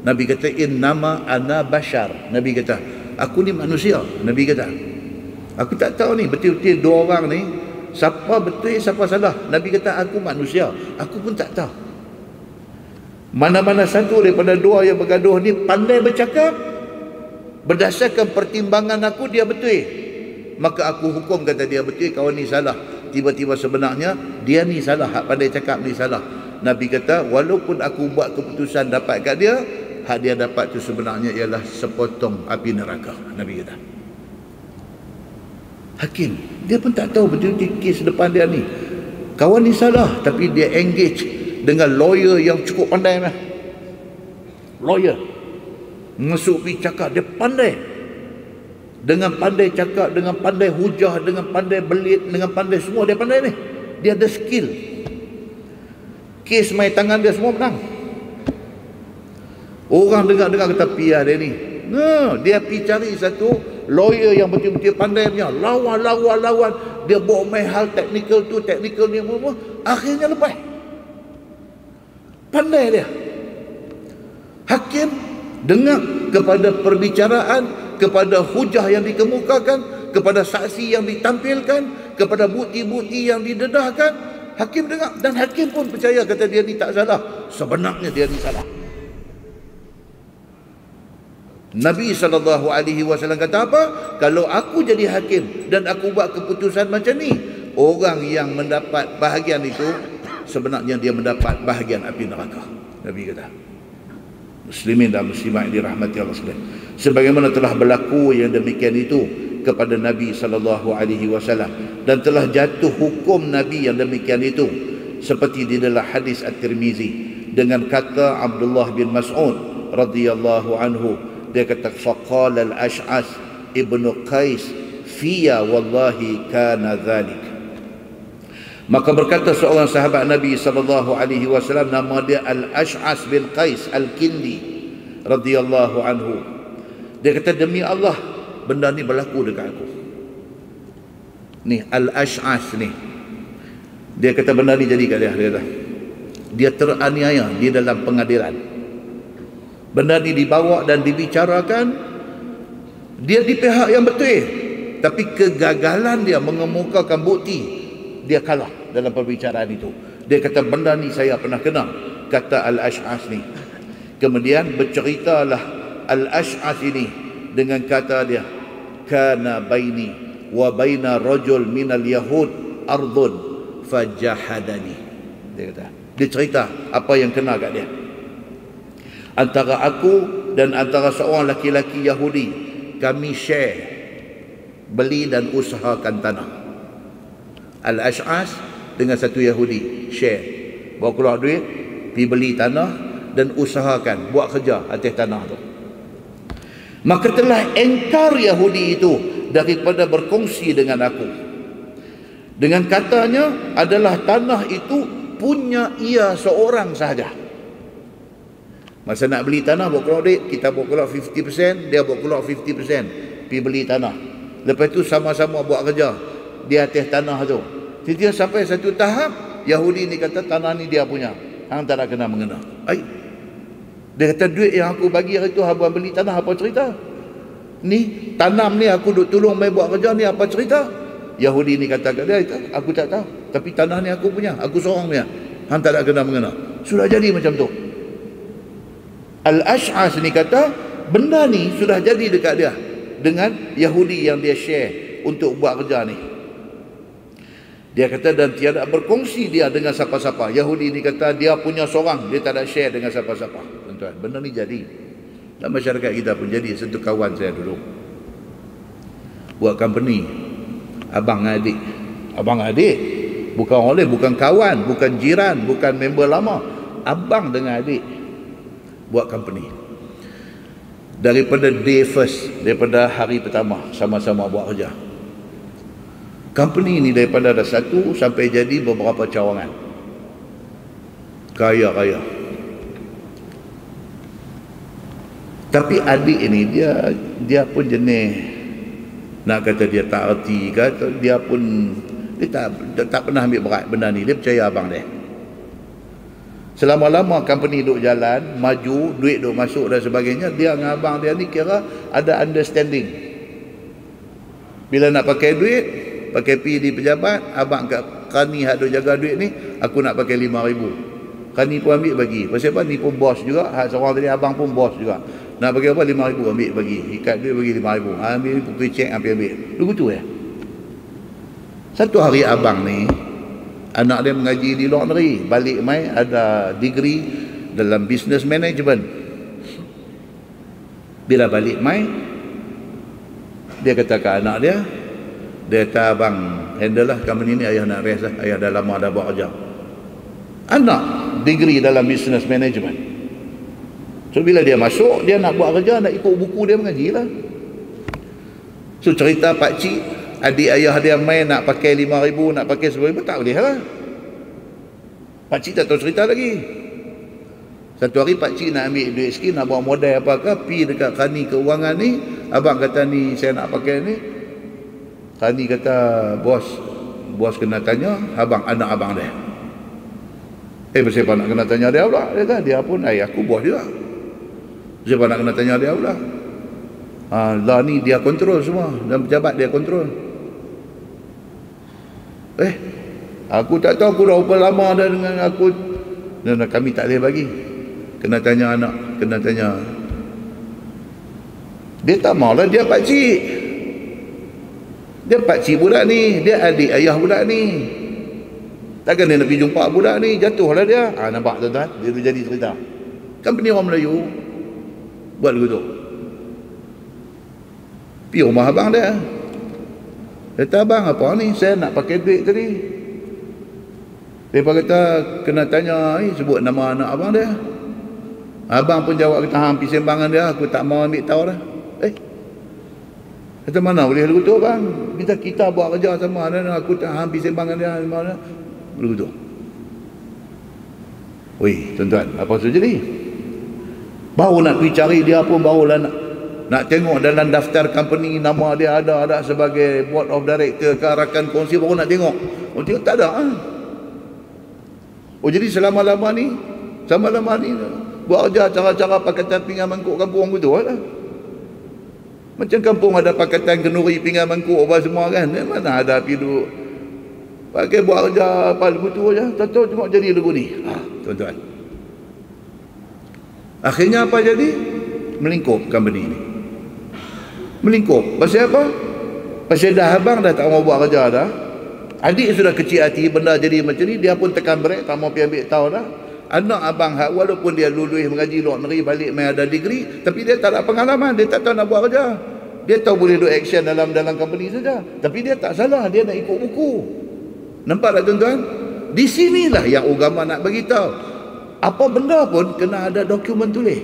Nabi kata innama ana bashar. Nabi kata aku ni manusia. Nabi kata aku tak tahu ni betul-betul dua orang ni siapa betul siapa salah. Nabi kata aku manusia, aku pun tak tahu. Mana-mana satu daripada dua yang bergaduh ni pandai bercakap, Berdasarkan pertimbangan aku, dia betul, maka aku hukum kata dia betul, kawan ni salah. Tiba-tiba sebenarnya dia ni salah, hak pandai cakap ni salah. Nabi kata walaupun aku buat keputusan dapat kat dia, hak dia dapat tu sebenarnya ialah sepotong api neraka. Nabi kata hakim, dia pun tak tahu betul-betul kes depan dia ni, kawan ni salah, tapi dia engage dengan lawyer yang cukup pandai lah. Lawyer masuk pergi cakap, dia pandai, dengan pandai cakap, dengan pandai hujah, dengan pandai belit, dengan pandai semua, dia pandai ni, dia ada skill. Kes main tangan dia semua menang. Orang dengar-dengar kata piar dia ni. No, dia pergi cari satu lawyer yang betul-betul pandai punya, lawan. Dia bawa main hal teknikal tu, teknikal ni semua, akhirnya lepas. Pandai dia. Hakim dengar kepada perbicaraan, kepada hujah yang dikemukakan, kepada saksi yang ditampilkan, kepada bukti-bukti yang didedahkan. Hakim dengar, dan hakim pun percaya, kata dia ni tak salah, sebenarnya dia ni salah. Nabi SAW kata apa? Kalau aku jadi hakim dan aku buat keputusan macam ni, orang yang mendapat bahagian itu sebenarnya dia mendapat bahagian api neraka. Nabi kata. Muslimin dan muslimat yang dirahmati Allah sekalian, sebagaimana telah berlaku yang demikian itu kepada Nabi SAW, dan telah jatuh hukum Nabi yang demikian itu, seperti di dalam hadis At-Tirmizi dengan kata Abdullah bin Mas'ud radhiyallahu anhu, dia kata faqala al-Ash'as ibnu Qais fiya wallahi kana dhalik. Maka berkata seorang sahabat Nabi SAW, nama dia Al-Ash'as bin Qais Al-Kindi radhiyallahu anhu, dia kata demi Allah benda ni berlaku dekat aku. Ni Al-Ash'as ni, dia kata benda ni jadi kat dia. Dia kata dia teraniaya di dalam pengadilan. Benda ni dibawa dan dibicarakan, dia di pihak yang betul, tapi kegagalan dia mengemukakan bukti, dia kalah dalam perbicaraan itu. Dia kata benda ni saya pernah kenal, kata Al-Ash'as ni. Kemudian berceritalah Al-Ash'as ini dengan kata dia, kana baini wa baina rajul minal yahud ardun fajahadani. Dia kata, dia cerita apa yang kena kat dia. Antara aku dan antara seorang laki-laki Yahudi, kami share beli dan usahakan tanah. Al-Ash'as dengan satu Yahudi share, bawa keluar duit, pergi beli tanah dan usahakan, buat kerja atas tanah tu. Maka telah engkar Yahudi itu daripada berkongsi dengan aku, dengan katanya adalah tanah itu punya ia seorang sahaja. Masa nak beli tanah, bawa keluar duit, kita bawa keluar 50%, dia bawa keluar 50%, pergi beli tanah. Lepas tu sama-sama buat kerja di atas tanah tu. Dia sampai satu tahap, Yahudi ni kata tanah ni dia punya, hang tak nak kena mengena. Dia kata duit yang aku bagi hari tu abang beli tanah, apa cerita? Ni tanam ni aku duk tolong mai buat kerja ni, apa cerita? Yahudi ni kata kat dia, aku tak tahu, tapi tanah ni aku punya, aku seorang punya, hang tak nak kena mengena. Sudah jadi macam tu. Al-Ash'as ni kata benda ni sudah jadi dekat dia dengan Yahudi yang dia share untuk buat kerja ni. Dia kata dan tiada berkongsi dia dengan siapa-siapa. Yahudi ni kata dia punya seorang, dia tak ada share dengan siapa-siapa. Tuan-tuan, benda ni jadi dalam masyarakat kita pun jadi. Satu kawan saya dulu buat company, abang adik, bukan orang lain, bukan kawan, bukan jiran, bukan member lama, abang dengan adik buat company. Daripada day first, daripada hari pertama sama-sama buat kerja. Company ni daripada ada satu sampai jadi beberapa cawangan. Kaya-kaya. Tapi adik ini dia pun jenis, nak kata dia tak erti, kata dia pun dia tak pernah ambil berat benda ni. Dia percaya abang dia. Selama-lama company duk jalan, maju, duit duk masuk dan sebagainya, dia dengan abang dia ni kira ada understanding. Bila nak pakai duit, pakai pi di pejabat, abang kat Kani hak duk jaga duit ni, aku nak pakai 5,000. Kani pun ambil bagi. Pasal apa? Ni pun bos juga, hak seorang tadi abang pun bos juga. Nak bagi apa? 5,000 ambil bagi. Ikat dia bagi 5,000. Ambil pergi cek ambil. Lu betul ya? Satu hari abang ni, anak dia mengaji di luar negeri. Balik mai ada degree dalam business management. Bila balik mai, dia kata ke anak dia kata, abang handle lah company ni, ayah nak rest lah. Ayah dah lama dah buat kerja. Anak degree dalam business management. So bila dia masuk, dia nak buat kerja, nak ikut buku dia mengaji lah. So cerita pakcik, adik ayah dia main nak pakai 5,000, nak pakai 10,000, tak boleh lah. Pakcik tak tahu cerita lagi. Satu hari pakcik nak ambil duit sikit, nak buat modal apakah, pergi dekat Khani Keuangan ni. Abang kata ni saya nak pakai ni. Khani kata, bos kena tanya abang, anak abang dia. Siapa nak kena tanya dia pula? Dia kata, dia pun aku bos juga. Siapa nak kena tanya dia pula? Lah ni dia kontrol semua, dan pejabat dia kontrol. Aku tak tahu, aku dah berapa lama dah dengan aku. Dan kami tak boleh bagi. Kena tanya anak, kena tanya. Dia tak maulah, dia pakcik. Dia pakcik budak ni, dia adik ayah budak ni. Takkan dia nak pergi jumpa budak ni, jatuhlah dia. Nampak tuan-tuan, dia tu jadi cerita. Company orang Melayu buat begitu. Pergi rumah abang dia. Dia kata, abang apa ni, saya nak pakai duit tadi. Dia kata, kena tanya, sebut nama anak abang dia. Abang pun jawab, kata, hampir sembangan dia, aku tak mau ambil tahu dah. Kata, mana boleh begitu bang? Kita buat kerja sama, dan aku tak hampir sembangan dia. Mana begitu. Weh, tuan-tuan, apa tu jadi? Baru nak pergi cari dia pun, barulah nak tengok dalam daftar company nama dia ada sebagai board of director ke rakan kongsi, baru nak tengok. Tengok tak ada. Jadi selama-lama ni buat kerja cara-cara pakatan pinggan mangkuk kampung betul lah. Macam kampung ada pakatan kenduri pinggan mangkuk apa semua kan. Mana ada pergi duduk pakai buat kerja apa begitu aja. Tahu tengok jadi lagu ni. Tuan-tuan. Akhirnya apa jadi? Melingkup company ni. Melingkup. Pasal apa? Pasal dah abang dah tak mau buat kerja dah. Adik sudah kecil hati benda jadi macam ni, dia pun tekan brek, tak mau pergi ambil tahu dah. Anak abang walaupun dia lulus mengaji luar negeri, balik main ada degree, tapi dia tak ada pengalaman, dia tak tahu nak buat kerja. Dia tahu boleh do action dalam company saja, tapi dia tak salah, dia nak ikut buku. Nampak tak tuan-tuan? Di sinilah yang agama nak bagi tahu. Apa benda pun kena ada dokumen tulis.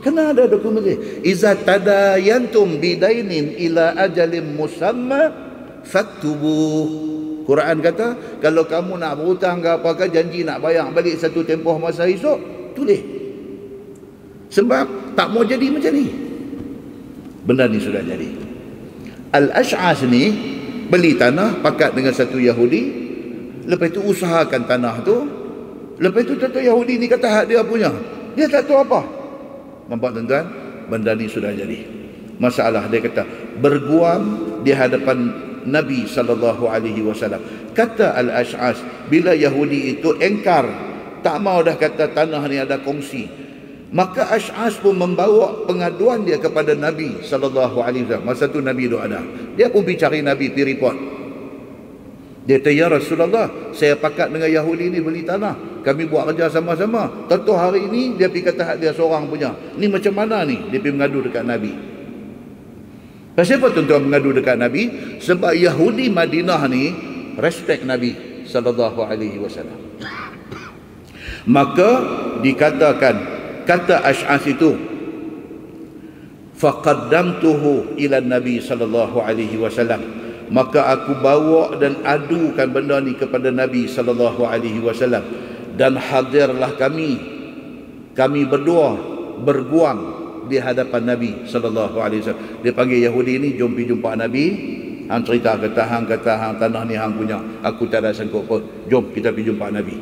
Kena ada dokumen tulis. Iza tadayantum bidainin ila ajalim musamma faktubuh. Quran kata, kalau kamu nak berhutang ke apakah, janji nak bayar balik satu tempoh masa esok, tulis. Sebab tak mau jadi macam ni. Benda ni sudah jadi. Al-Ash'as ni beli tanah pakat dengan satu Yahudi, lepas tu usahakan tanah tu, lepas tu satu Yahudi ni kata hak dia punya, dia tak tahu apa. Nampak tuan-tuan? Benda ni sudah jadi. Masalah dia kata berguam di hadapan Nabi SAW. Kata Al-Ash'as, bila Yahudi itu engkar, tak mau dah kata tanah ni ada kongsi, maka Ash'as pun membawa pengaduan dia kepada Nabi SAW. Masa tu Nabi tu ada. Dia pun pergi cari Nabi, pergi report. Dia kata, ya Rasulullah, saya pakat dengan Yahudi ni beli tanah, kami buat kerja sama-sama. Tentu hari ini dia pergi kata hak dia seorang punya. Ni macam mana ni? Dia pergi mengadu dekat Nabi. Kenapa tuan-tuan mengadu dekat Nabi? Sebab Yahudi Madinah ni respect Nabi SAW. Maka dikatakan, kata Ash'as itu, faqaddamtuhu ila Nabi SAW. Maka aku bawa dan adukan benda ni kepada Nabi SAW. Dan hadirlah kami berdua berguam di hadapan Nabi SAW. Dia panggil Yahudi ni, jom pergi jumpa Nabi. Hang cerita kata hang tanah ni hang punya, aku tak ada sangkut pun, jom kita pergi jumpa Nabi.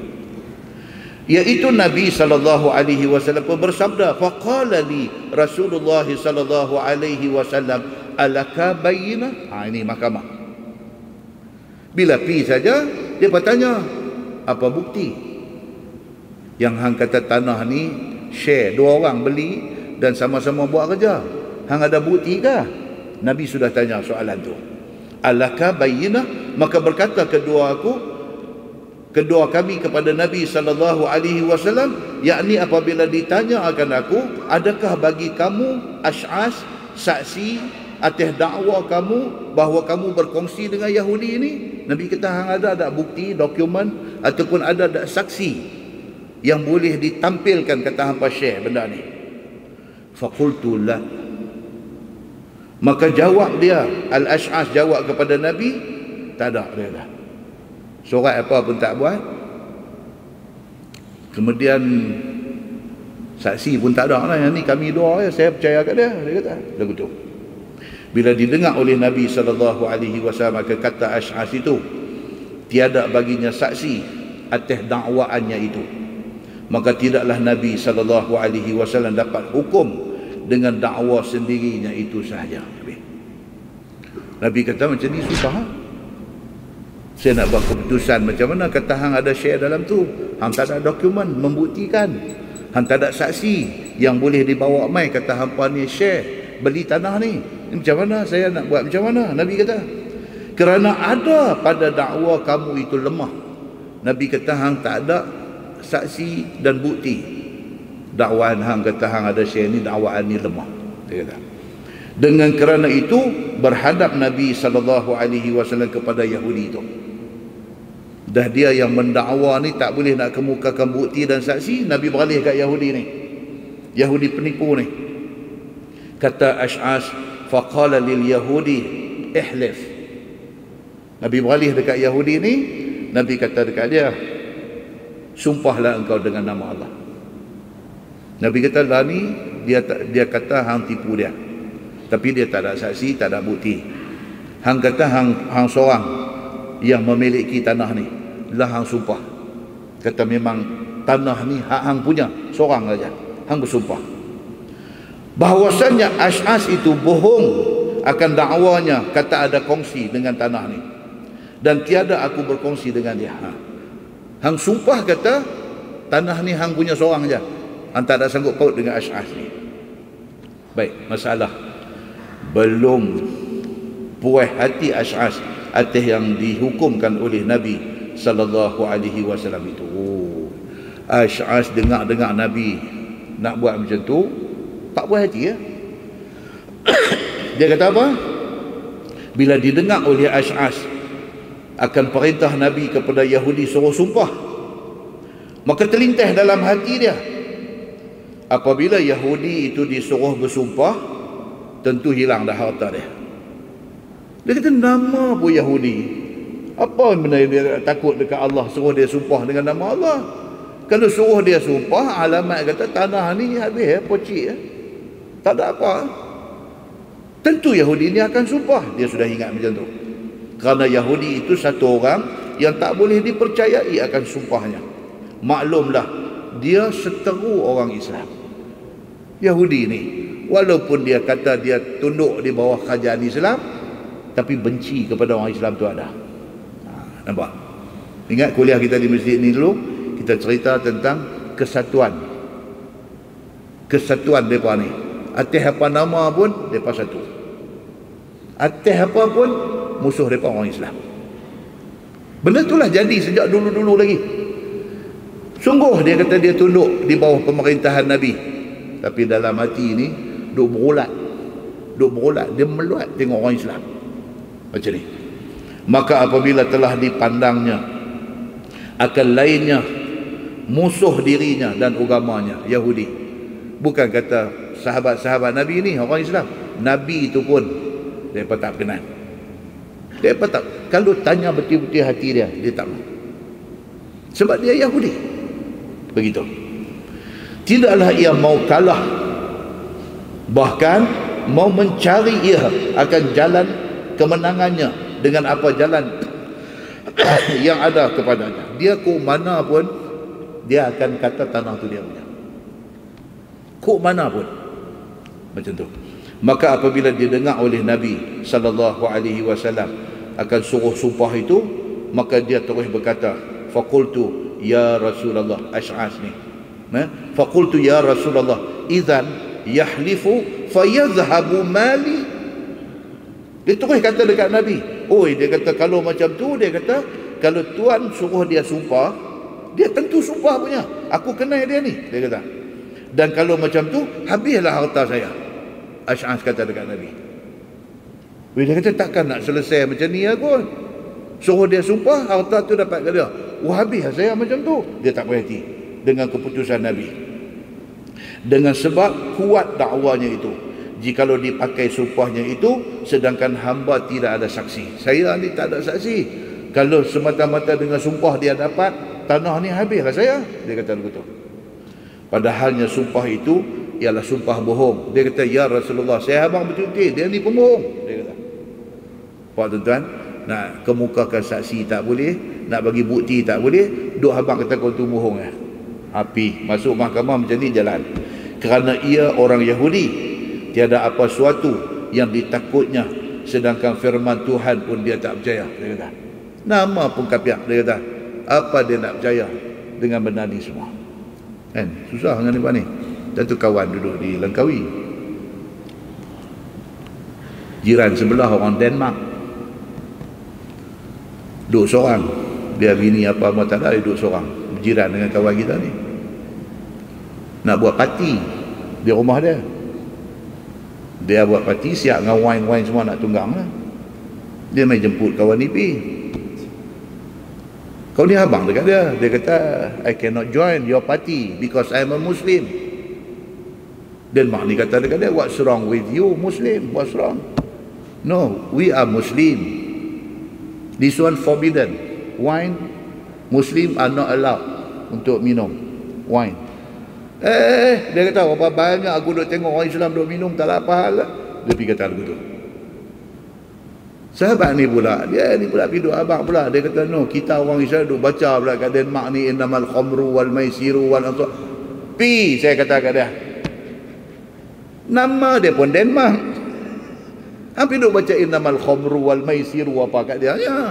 Iaitu Nabi SAW pun bersabda, faqala li Rasulullah SAW alaka bayyinah. Ini mahkamah. Bila pergi saja, dia bertanya, apa bukti yang hang kata tanah ni share, dua orang beli, dan sama-sama buat kerja. Hang ada bukti kah? Nabi sudah tanya soalan tu. Alaka bayyinah? Maka berkata kedua kami kepada Nabi SAW, yakni apabila ditanya akan aku, adakah bagi kamu Ash'as saksi atas dakwa kamu bahawa kamu berkongsi dengan Yahudi ini? Nabi kata, hang ada tak bukti, dokumen ataupun ada tak saksi yang boleh ditampilkan kata hampa share benda ni? Faqultu la. Maka jawab dia, Al-Ash'as jawab kepada Nabi, tak ada dia dah. Surat apa pun tak buat. Kemudian saksi pun tak ada lah. Yang ni kami dua ya, saya percaya kat dia. Dia kata, lagu tu. Bila didengar oleh Nabi SAW kata Ash'as itu, tiada baginya saksi atas dakwaannya itu, maka tidaklah Nabi SAW dapat hukum dengan dakwa sendirinya itu sahaja. Nabi kata, macam ni susah. Saya nak buat keputusan macam mana, kata hang ada share dalam tu, hang tak ada dokumen membuktikan, hang tak ada saksi yang boleh dibawa mai, kata hampa ni share beli tanah ni. Macam mana saya nak buat, macam mana? Nabi kata, kerana ada pada dakwa kamu itu lemah. Nabi kata, hang tak ada saksi dan bukti. Dakwaan hang kata hang ada share ni, dakwaan ni lemah. Dia kata. Dengan kerana itu berhadap Nabi SAW kepada Yahudi itu. Dah dia yang mendakwa ni tak boleh nak kemukakan bukti dan saksi, Nabi beralih kat Yahudi ni, Yahudi penipu ni. Kata Ash'as, faqala lil Yahudi ihlif. Nabi beralih dekat Yahudi ni, Nabi kata dekat dia, sumpahlah engkau dengan nama Allah. Nabi kata lah ni, dia kata hang tipu dia, tapi dia tak ada saksi, tak ada bukti. Hang kata hang seorang yang memiliki tanah ni, lah hang sumpah. Kata memang tanah ni hak hang punya, seorang saja. Hang bersumpah bahawasanya Ash'as itu bohong akan dakwanya, kata ada kongsi dengan tanah ni, dan tiada aku berkongsi dengan dia. Hang sumpah kata tanah ni hang punya seorang saja. Hang tak ada sanggup paut dengan Ash'as ni. Baik, masalah belum puas hati Ash'as atas yang dihukumkan oleh Nabi SAW itu. Ash'as dengar Nabi nak buat macam tu, tak puas hati ya. Dia kata apa? Bila didengar oleh Ash'as akan perintah Nabi kepada Yahudi suruh sumpah, maka terlintas dalam hati dia, apabila Yahudi itu disuruh bersumpah, tentu hilang dah harta dia. Dia kata, nama pun Yahudi, apa benda dia takut dekat Allah, suruh dia sumpah dengan nama Allah? Kalau suruh dia sumpah, alamat kata tanah ni habis pocik tak ada apa, tentu Yahudi ni akan sumpah. Dia sudah ingat macam tu. Kerana Yahudi itu satu orang yang tak boleh dipercayai akan sumpahnya. Maklumlah, dia seteru orang Islam. Yahudi ni, walaupun dia kata dia tunduk di bawah kerajaan Islam, tapi benci kepada orang Islam tu ada. Nampak? Ingat kuliah kita di masjid ni dulu, kita cerita tentang kesatuan. Kesatuan mereka ni, atas apa nama pun mereka satu, atas apa pun musuh mereka orang Islam. Benda itulah jadi sejak dulu-dulu lagi. Sungguh dia kata dia tunduk di bawah pemerintahan Nabi, tapi dalam hati ni duk berulat, dia meluat tengok orang Islam macam ni. Maka apabila telah dipandangnya akan lainnya musuh dirinya dan agamanya, Yahudi, bukan kata sahabat-sahabat Nabi ni orang Islam, Nabi itu pun mereka tak kenal. Mereka tak, kalau tanya betul-betul hati dia, dia tak mau, sebab dia Yahudi. Begitu. Tidaklah ia mau kalah, bahkan mau mencari ia akan jalan kemenangannya dengan apa jalan yang ada kepadanya. Dia ke mana pun dia akan kata tanah tu dia punya, ke mana pun macam tu. Maka apabila didengar oleh Nabi SAW akan suruh sumpah itu, maka dia terus berkata, faqultu ya Rasulullah, Ash'as ni, faqultu ya Rasulullah, idzan yahlifu fayadhhabu mali. Dia terus kata dekat Nabi. Oi, dia kata kalau macam tu, dia kata kalau tuan suruh dia sumpah, dia tentu sumpah punya. Aku kenal dia ni, dia kata. Dan kalau macam tu, habislah harta saya. Ash'as kata dekat Nabi. Dia kata takkan nak selesai macam ni aku. Suruh dia sumpah, harta tu dapat ke dia. Wah, habislah saya macam tu. Dia tak berhati dengan keputusan Nabi. Dengan sebab kuat dakwanya itu. Jikalau dipakai sumpahnya itu, sedangkan hamba tidak ada saksi. Saya ni tak ada saksi. Kalau semata-mata dengan sumpah dia dapat, tanah ni habislah saya. Dia kata begitu. Padahalnya sumpah itu ialah sumpah bohong. Dia kata, ya Rasulullah, saya abang betul-betul, dia ni pembohong. Dia kata. Pak tuan-tuan, nak kemukakan saksi tak boleh, nak bagi bukti tak boleh, duk abang kata kau tu bohong ya. Api masuk mahkamah macam ni jalan. Kerana ia orang Yahudi, tiada apa suatu yang ditakutnya, sedangkan firman Tuhan pun dia tak percaya. Dia kata, nama pun kapiak. Dia kata, apa dia nak percaya dengan benda ni semua? Kan susah dengan ni. Satu kawan duduk di Langkawi, jiran sebelah orang Denmark, duduk seorang. Dia bini apa tak ada, dia duduk seorang, berjiran dengan kawan kita ni. Nak buat parti di rumah dia. Dia buat parti, siap dengan wine semua nak tunggang lah. Dia main jemput kawan ni pergi. Kau ni abang dekat dia. Dia kata, I cannot join your party because I'm a Muslim. Dan mak ni kata dekat dia, what's wrong with you Muslim? What's wrong? No, we are Muslim. This one forbidden. Wine, Muslim are not allowed untuk minum wine. Dia kata, berapa banyak aku duk tengok orang Islam duk minum, tak ada apa hal. Dia pergi kata begitu. Sahabat ni pula, dia ni pula pergi duk abang pula. Dia kata, no, kita orang Islam duk baca pula kat Denmark ni, innamal khamru wal maisiru wal ansar. Pi, saya kata kat dia. Nama dia pun Denmark. Hampir duk baca innamal khamru wal maisiru apa kat dia. Ya.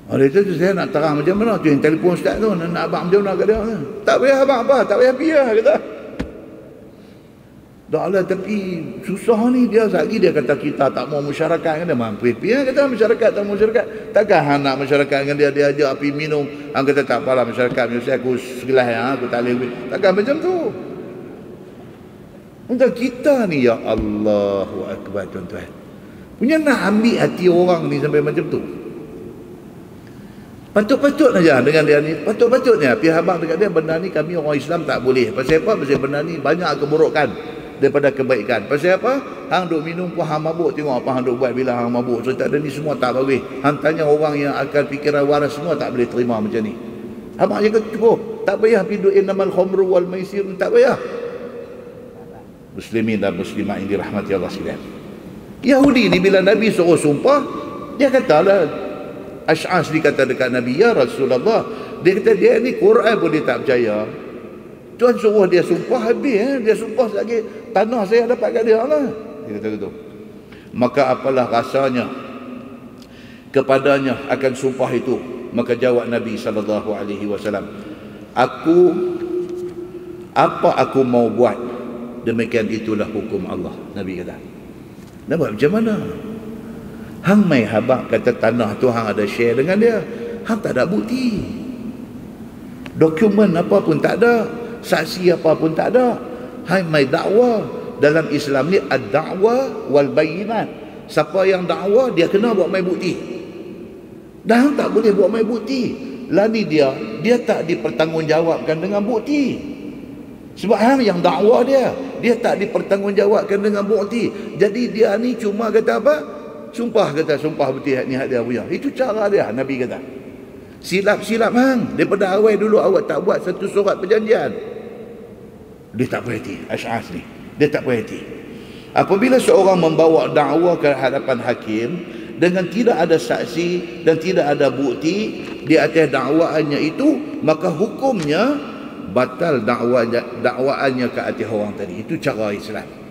Dia kata, saya nak terang macam mana tu yang telefon ustaz tu, nak abang macam mana kat dia. Tak payah abang apa, tak payah pergi lah, kata. Tak lah, tapi susah ni dia. Lagi dia kata kita tak mau masyarakat dengan dia. Mampir pergi, kata masyarakat tak mau masyarakat. Takkan hang nak masyarakat dengan dia, dia ajak pergi minum. Hang kata tak apalah masyarakat, saya aku segelas ya, aku tak boleh. Takkan macam tu. Untuk kita ni, ya Allahu Akbar tuan-tuan, punya nak ambil hati orang ni sampai macam tu. Patut-patut saja dengan dia ni. Patut-patutnya pihak abang dekat dia, benda ni kami orang Islam tak boleh. Pasal apa? Pasal benda ni banyak keburukan daripada kebaikan. Pasal apa? Hang duk minum pun hang mabuk. Tengok apa hang duk buat bila hang mabuk. So tak ada ni semua tak boleh. Hang tanya orang yang akan fikiran waras semua tak boleh terima macam ni. Abang cakap cukup. Tak payah piduin namal khamru wal maisir. Tak payah. Muslimin dan muslimat yang dirahmati Allah sekalian. Yahudi ni bila Nabi suruh sumpah, dia katalah, Ash'as dikata dekat Nabi, ya Rasulullah, dia kata dia ni Quran pun dia tak percaya. Tuan suruh dia sumpah habis. Dia sumpah lagi, tanah saya dapat kat dia lah. Dia kata gitu. Maka apalah rasanya kepadanya akan sumpah itu? Maka jawab Nabi SAW, apa aku mau buat, demikian itulah hukum Allah. Nabi kata. Nak buat macam mana? Hang mai habaq kata tanah tu hang ada share dengan dia. Hang tak ada bukti. Dokumen apa pun tak ada. Saksi apa pun tak ada. Hang mai dakwa. Dalam Islam ni ad-da'wa wal bayinat. Siapa yang dakwa dia kena buat mai bukti. Dan hang tak boleh buat mai bukti. Lah ni dia tak dipertanggungjawabkan dengan bukti. Sebab hang yang dakwa dia tak dipertanggungjawabkan dengan bukti. Jadi dia ni cuma kata apa? Sumpah, kata sumpah betul ni hak dia punya. Itu cara dia. Nabi kata, silap-silap hang. Daripada awal dulu awak tak buat satu surat perjanjian. Dia tak berhati. Ash'as ni, dia tak berhati. Apabila seorang membawa dakwa ke hadapan hakim dengan tidak ada saksi dan tidak ada bukti di atas dakwaannya itu, maka hukumnya batal dakwaannya ke atas orang tadi. Itu cara Islam.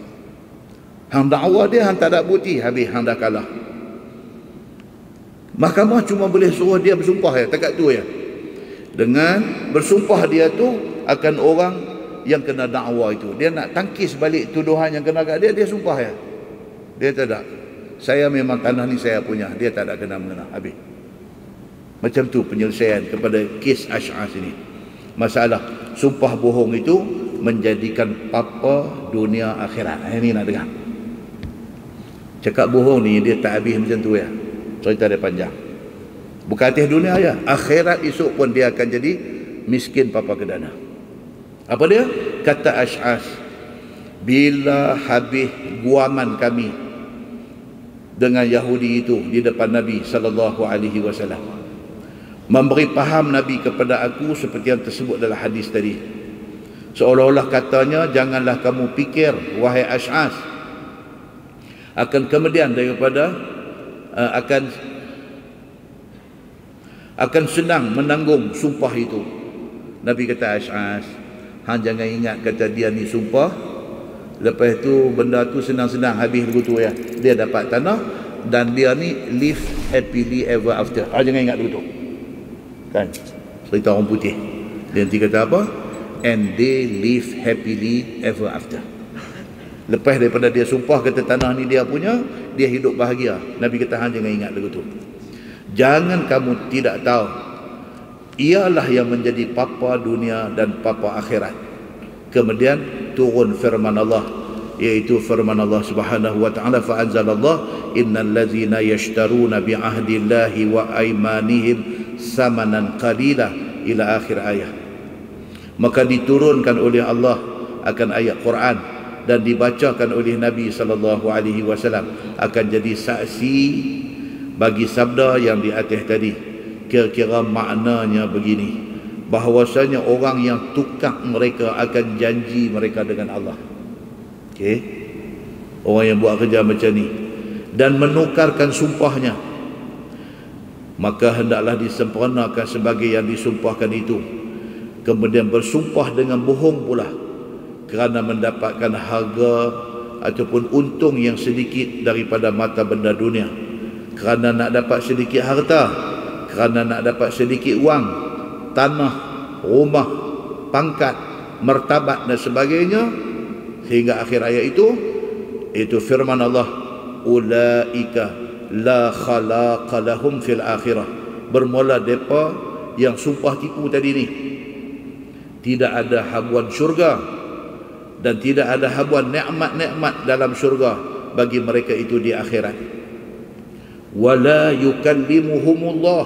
Hang dakwa dia, hang tak ada bukti, habis hang dah kalah. Mahkamah cuma boleh suruh dia bersumpah ya, takat tu ya. Dengan bersumpah dia tu akan orang yang kena dakwa itu. Dia nak tangkis balik tuduhan yang kena kat dia, dia sumpah ya. Dia tak ada. Saya memang tanah ni saya punya. Dia tak ada kena-mengena. Habis. Macam tu penyelesaian kepada kes Ash'as ini. Masalah sumpah bohong itu menjadikan papa dunia akhirat. Ini nak dengar. Cakap bohong ni dia tak habis macam tu ya. Cerita dia panjang. Bukan atas dunia ya, akhirat esok pun dia akan jadi miskin papa kedana. Apa dia? Kata Ash'as, bila habis guaman kami dengan Yahudi itu di depan Nabi SAW, memberi faham Nabi kepada aku seperti yang tersebut dalam hadis tadi, seolah-olah katanya, janganlah kamu fikir wahai Ash'as akan kemudian daripada akan senang menanggung sumpah itu. Nabi kata, Ash'as, hang jangan ingat kata dia ni sumpah, lepas tu benda tu senang-senang habis begitu ya. Dia dapat tanah dan dia ni live happily ever after. Jangan ingat begitu. Kan? Cerita orang putih. Dia nanti kata apa? And they live happily ever after. Lepas daripada dia sumpah kata tanah ni dia punya, dia hidup bahagia. Nabi kata, hang jangan ingat begitu. Jangan kamu tidak tahu, ialah yang menjadi papa dunia dan papa akhirat. Kemudian turun firman Allah, yaitu firman Allah Subhanahu wa taala, fa anzalallah innal ladzina yashtaruna bi ahdillahi wa aymanihim samanan qalila ila akhir ayat. Maka diturunkan oleh Allah akan ayat Quran dan dibacakan oleh Nabi sallallahu alaihi wasallam akan jadi saksi bagi sabda yang di atas tadi. Kira-kira maknanya begini, bahawasanya orang yang tukar mereka akan janji mereka dengan Allah. Okey, orang yang buat kerja macam ni dan menukarkan sumpahnya, maka hendaklah disempurnakan sebagai yang disumpahkan itu, kemudian bersumpah dengan bohong pula kerana mendapatkan harga ataupun untung yang sedikit daripada mata benda dunia, kerana nak dapat sedikit harta, kerana nak dapat sedikit wang, tanah, rumah, pangkat, martabat dan sebagainya, sehingga akhir ayat itu firman Allah, ulaika la khalaqa lahum fil akhirah. Bermula depa yang sumpah tipu tadi ni, tidak ada habuan syurga dan tidak ada habuan nikmat-nikmat dalam syurga bagi mereka itu di akhirat. Wala yukallimuhumullah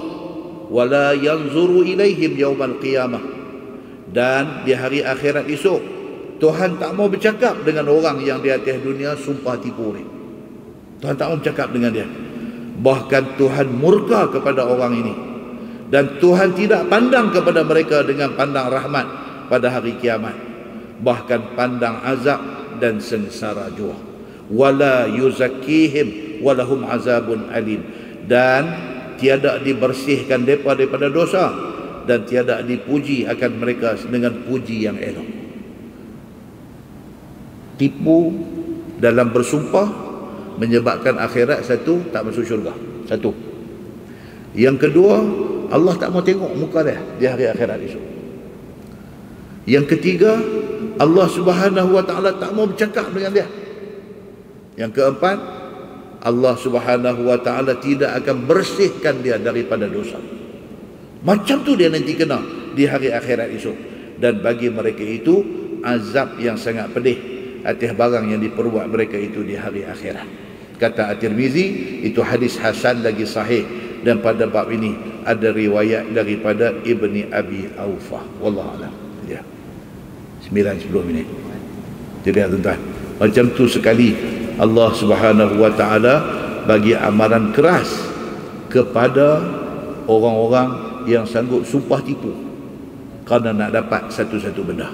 wala yanzuru ilaihim yaumal qiyamah. Dan di hari akhirat esok, Tuhan tak mau bercakap dengan orang yang di atas dunia sumpah tipu ni. Tuhan tak mau bercakap dengan dia. Bahkan Tuhan murka kepada orang ini, dan Tuhan tidak pandang kepada mereka dengan pandang rahmat pada hari kiamat, bahkan pandang azab dan sengsara jua. Wala yuzakkihim walahum azabun alim. Dan tiada dibersihkan mereka daripada dosa, dan tiada dipuji akan mereka dengan puji yang elok. Tipu dalam bersumpah menyebabkan akhirat, satu, tak masuk syurga. Satu. Yang kedua, Allah tak mau tengok muka dia di hari akhirat esok. Yang ketiga, Allah Subhanahu wa taala tak mau bercakap dengan dia. Yang keempat, Allah Subhanahu wa taala tidak akan bersihkan dia daripada dosa. Macam tu dia nanti kena di hari akhirat esok. Dan bagi mereka itu azab yang sangat pedih atas barang yang diperbuat mereka itu di hari akhirat. Kata At-Tirmizi, itu hadis hasan lagi sahih, dan pada bab ini ada riwayat daripada Ibni Abi Aufah. Wallahu a'lam. Ya. 9-10 minit. Jadi tuan-tuan, macam tu sekali Allah Subhanahu wa taala bagi amaran keras kepada orang-orang yang sanggup sumpah tipu kerana nak dapat satu-satu benda.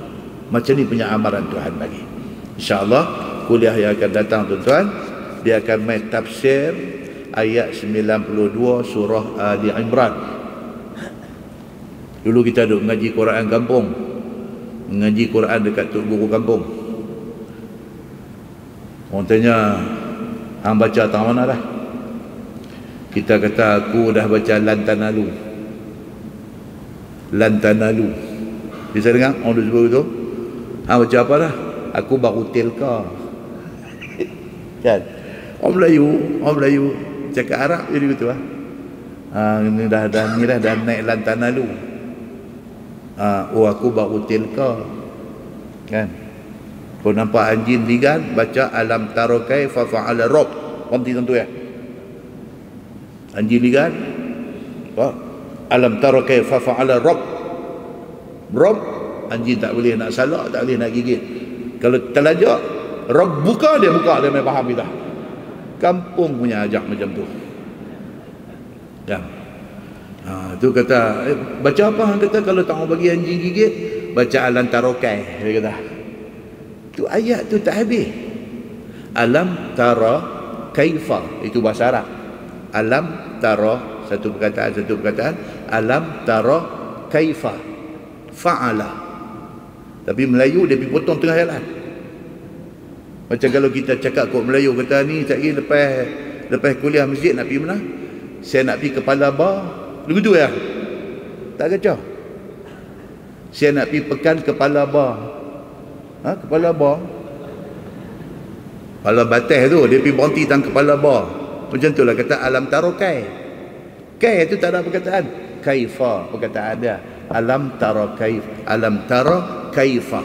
Macam ni punya amaran Tuhan bagi. InsyaAllah kuliah yang akan datang tuan-tuan, dia akan main tafsir ayat 92 surah Ali Imran. Dulu kita duduk mengaji Quran kampung, mengaji Quran dekat tok guru kampung. Orang tanya, hang baca tang mana dah? Kita kata, aku dah baca Lantanalu. Lantanalu. Bisa dengar orang sebut itu? Baca apa dah? Aku baru telka. Kan? Orang Melayu cakap Arab jadi begitu lah. Ini dah naik lantana lu. Aku baru telka. Kan? Kau nampak anjing ligan, baca alam tarokai fa fa'ala rabb. Berhenti tentu ya. Anjing ligan, alam tarokai fa fa'ala rabb. Rabb, anjing tak boleh nak salak, tak boleh nak gigit. Kalau terlajak, Rabb buka, dia main faham kita. Kampung punya ajak macam tu. Ya. Tu kata, baca apa hang kata kalau tak mau bagi anjing gigit, baca alam tarokai, dia kata. Tu ayat tu tak habis. Alam tara kaifa, itu bahasa Arab. Alam tara, satu perkataan, alam tara kaifa fa'ala. Tapi Melayu dia pergi potong tengah jalan. Macam kalau kita cakap kod Melayu, kata ni tak kira lepas kuliah masjid nak pergi mana? Saya nak pergi Kepala Bar. Begitu ya? Tak kacau. Saya nak pergi pekan Kepala Bar. Kepala Bar. Kepala Batas tu, dia pergi berhenti tang Kepala Bar. Macam tu lah kata alam tarokai. Kai tu tak ada perkataan. Kaifa perkataan dia. Alam tara kaif. Alam tara kaifa.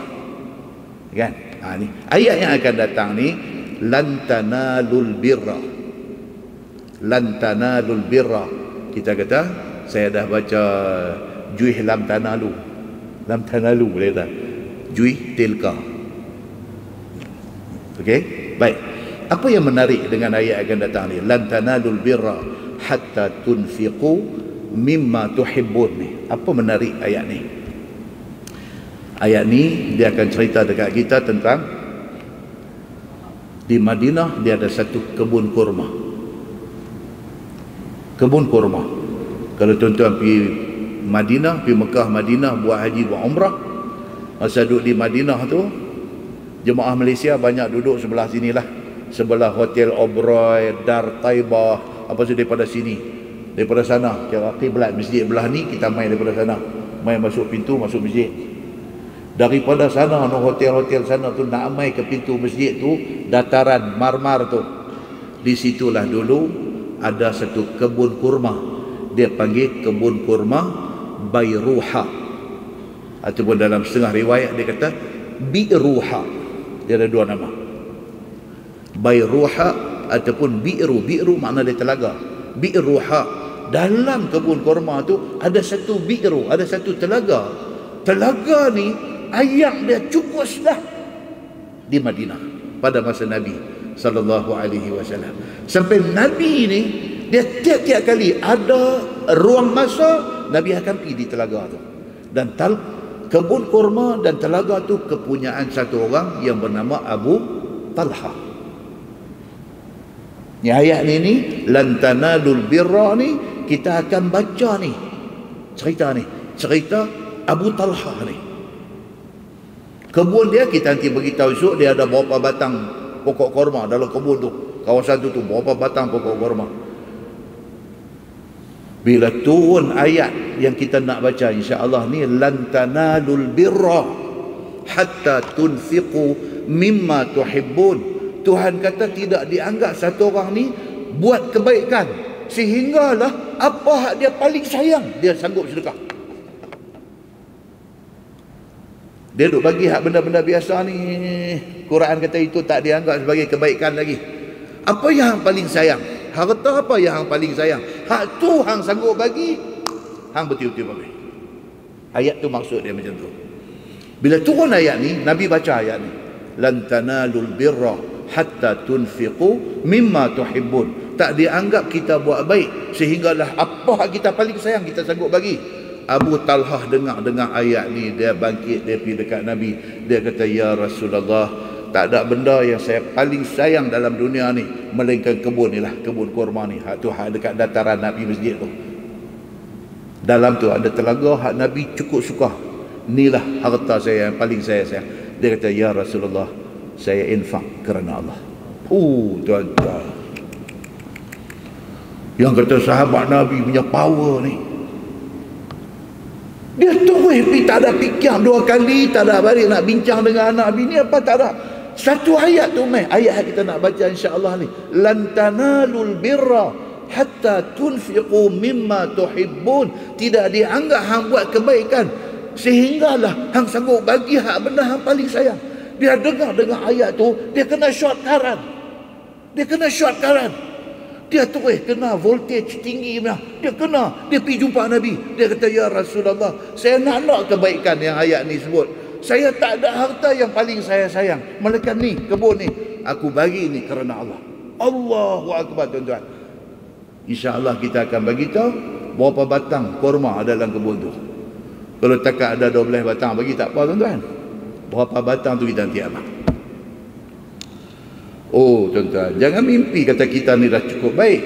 Kan? Ni ayat yang akan datang ni, lan tanalul birra. Lan tanalul birra. Kita kata, saya dah baca juih lam tanalu. Lam tanalu boleh kata. Juih tilka. Okey? Baik. Apa yang menarik dengan ayat akan datang ni? Lan tanalul birra hatta tunfiqu mimma tuhibbun ni. Apa menarik ayat ni? Ayat ni dia akan cerita dekat kita tentang di Madinah dia ada satu kebun kurma. Kebun kurma. Kalau tuan-tuan pergi Madinah, pergi Mekah, Madinah buat haji, buat umrah, masa duduk di Madinah tu, jemaah Malaysia banyak duduk sebelah sinilah, sebelah Hotel Oberoi, Dar Taibah, apa tu daripada sini, daripada sana kira kiblat masjid belah ni, kita main daripada sana, main masuk pintu masuk masjid. Daripada sana no hotel-hotel sana tu nak mai ke pintu masjid tu, dataran marmar tu, di situlah dulu ada satu kebun kurma, dia panggil kebun kurma Bayruha, ataupun dalam setengah riwayat dia kata Bi'ruha. Dia ada dua nama, Bayruha ataupun Bi'ru makna dia telaga. Bi'ruha, dalam kebun kurma tu ada satu bi'ru, ada satu telaga. Telaga ni ayat dia cukup dah di Madinah pada masa Nabi sallallahu alaihi wasallam. Sampai Nabi ni dia tiap-tiap kali ada ruang masa, Nabi akan pergi di telaga tu. Dan kebun kurma dan telaga tu kepunyaan satu orang yang bernama Abu Talha. Ni ayat ni lan tanalul birra ni kita akan baca ni cerita Abu Talha ni. Kebun dia kita nanti beritahu esok dia ada berapa batang pokok kurma dalam kebun tu. Kawasan tu berapa batang pokok kurma. Bila turun ayat yang kita nak baca insya-Allah ni, lan tanalul birra hatta tunfiqu mimma tuhibbun. Tuhan kata tidak dianggap satu orang ni buat kebaikan sehinggalah apa hak dia paling sayang dia sanggup sedekah. Dia duk bagi hak benda-benda biasa ni, Quran kata itu tak dianggap sebagai kebaikan lagi. Apa yang hang paling sayang? Harta apa yang hang paling sayang? Hak tu hang sanggup bagi, hang betul-betul bagi. Ayat tu maksud dia macam tu. Bila turun ayat ni, Nabi baca ayat ni, lan tanalul birra hatta tunfiqu mimma tuhibbun. Tak dianggap kita buat baik sehinggalah apa hak kita paling sayang kita sanggup bagi. Abu Talhah dengar ayat ni, dia bangkit, dia pergi dekat Nabi, dia kata, ya Rasulullah, tak ada benda yang saya paling sayang dalam dunia ni melainkan kebun ni lah, kebun kurma ni. Hak tu hak dekat dataran Nabi masjid tu, dalam tu ada telaga, hak Nabi cukup suka. Inilah harta saya yang paling saya sayang. Dia kata, ya Rasulullah, saya infak kerana Allah. Tuan-tuan, yang kata sahabat Nabi punya power ni. Dia terus pergi, tak ada fikir dua kali, tak ada balik nak bincang dengan anak bini apa, tak ada. Satu ayat tu ayat kita nak baca insya-Allah ni. Lan tanalul birra hatta tunfiqu mimma tuhibbun. Tidak dianggap hang buat kebaikan sehinggalah hang sanggup bagi hak benda hang paling sayang. Dia dengar dengan ayat tu, dia kena short current. Dia kena short current. Dia terus kena voltage tinggi. Dia pergi jumpa Nabi. Dia kata, ya Rasulullah, saya nak kebaikan yang ayat ni sebut. Saya tak ada harta yang paling saya sayang, melainkan ni, kebun ni. Aku bagi ni kerana Allah. Allahu Akbar, tuan-tuan. InsyaAllah kita akan bagi tahu berapa batang kurma ada dalam kebun tu. Kalau takat ada 12 batang, bagi tak apa, tuan-tuan. Berapa batang tu kita nanti abang. Oh, tuan-tuan, jangan mimpi kata kita ni dah cukup baik.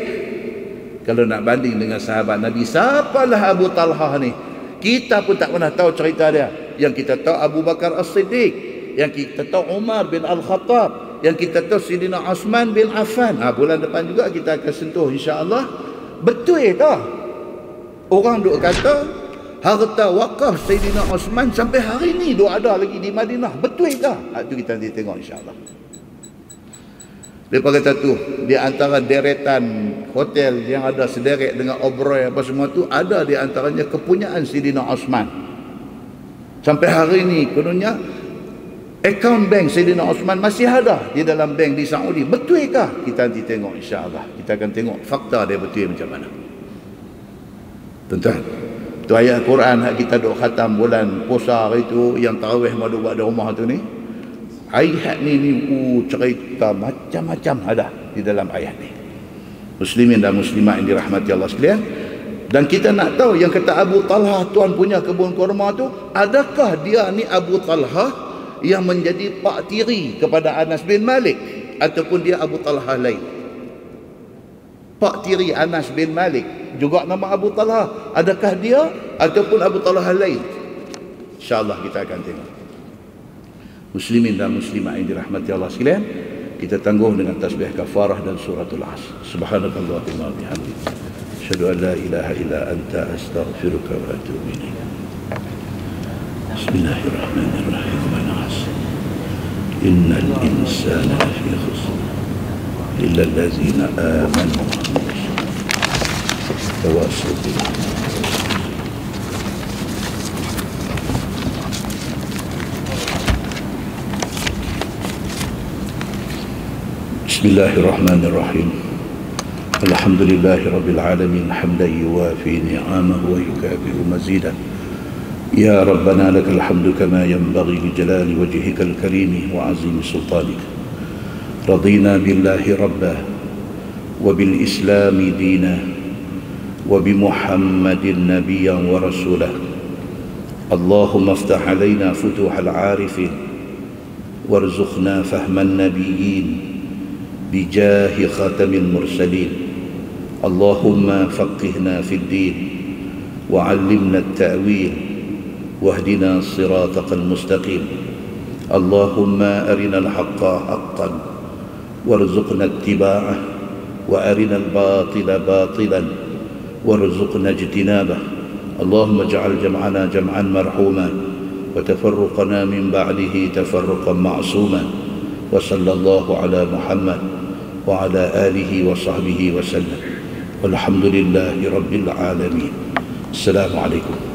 Kalau nak banding dengan sahabat Nabi, siapalah Abu Talhah ni? Kita pun tak pernah tahu cerita dia. Yang kita tahu Abu Bakar As-Siddiq, yang kita tahu Umar bin Al-Khattab, yang kita tahu Sayyidina Osman bin Affan. Bulan depan juga kita akan sentuh insya-Allah. Betul tak? Orang duk kata harta wakaf Sayyidina Osman sampai hari ni duk ada lagi di Madinah. Betul tak? Itu kita nanti tengok insya-Allah. Lepas kata tu, di antara deretan hotel yang ada sederet dengan Oberoi apa semua tu, ada di antaranya kepunyaan Sayyidina Osman. Sampai hari ni kononnya akaun bank Sayyidina Osman masih ada di dalam bank di Saudi. Betul kah? Kita nanti tengok insya-Allah. Kita akan tengok fakta dia betul macam mana. Tuan-tuan, tu ayat Quran yang kita duk khatam bulan puasa itu, yang tarawih madu buat di rumah tu ni. Ayat ni cerita macam-macam ada di dalam ayat ni. Muslimin dan muslimat yang dirahmati Allah sekalian. Dan kita nak tahu yang kata Abu Talhah tuan punya kebun kurma tu, adakah dia ni Abu Talhah yang menjadi pak tiri kepada Anas bin Malik, ataupun dia Abu Talhah lain? Pak tiri Anas bin Malik juga nama Abu Talhah, adakah dia ataupun Abu Talhah lain? InsyaAllah kita akan tengok. Muslimin dan muslimat yang dirahmati Allah sekalian, kita tangguh dengan tasbih kafarah dan suratul Asr. Subhanakallahumma wa bihamdika, asyhadu an la ilaha illa anta, astaghfiruka wa atubu ilaik. Bismillahirrahmanirrahim. Wal 'asr. Innal insana lafi khusr illa allazina amanu wa tawassaw bil haqqi. Bismillahirrahmanirrahim. Alhamdulillahi rabbil alamin, hamdan yuwafi ni'amahu wa yukafi'u mazidah. Ya Rabbana lakal hamdu kama yanbaghi li jalali wajhikal karim wa 'azimi sultanik. Radina billahi rabba wa bil islami dina wa bi Muhammadin nabiyyan wa rasulah. Allahumma iftah alaina futuhal 'arifin warzuqna fahman nabiyyin بجاه خاتم المرسلين. اللهم فقهنا في الدين وعلمنا التأويل واهدنا صراطك المستقيم. اللهم أرنا الحق حقا وارزقنا اتباعه وأرنا الباطل باطلا وارزقنا اجتنابه. اللهم اجعل جمعنا جمعا مرحوما وتفرقنا من بعده تفرقا معصوما. وصلى الله على محمد وعلى آله وصحبه وسلم والحمد لله رب العالمين. السلام عليكم.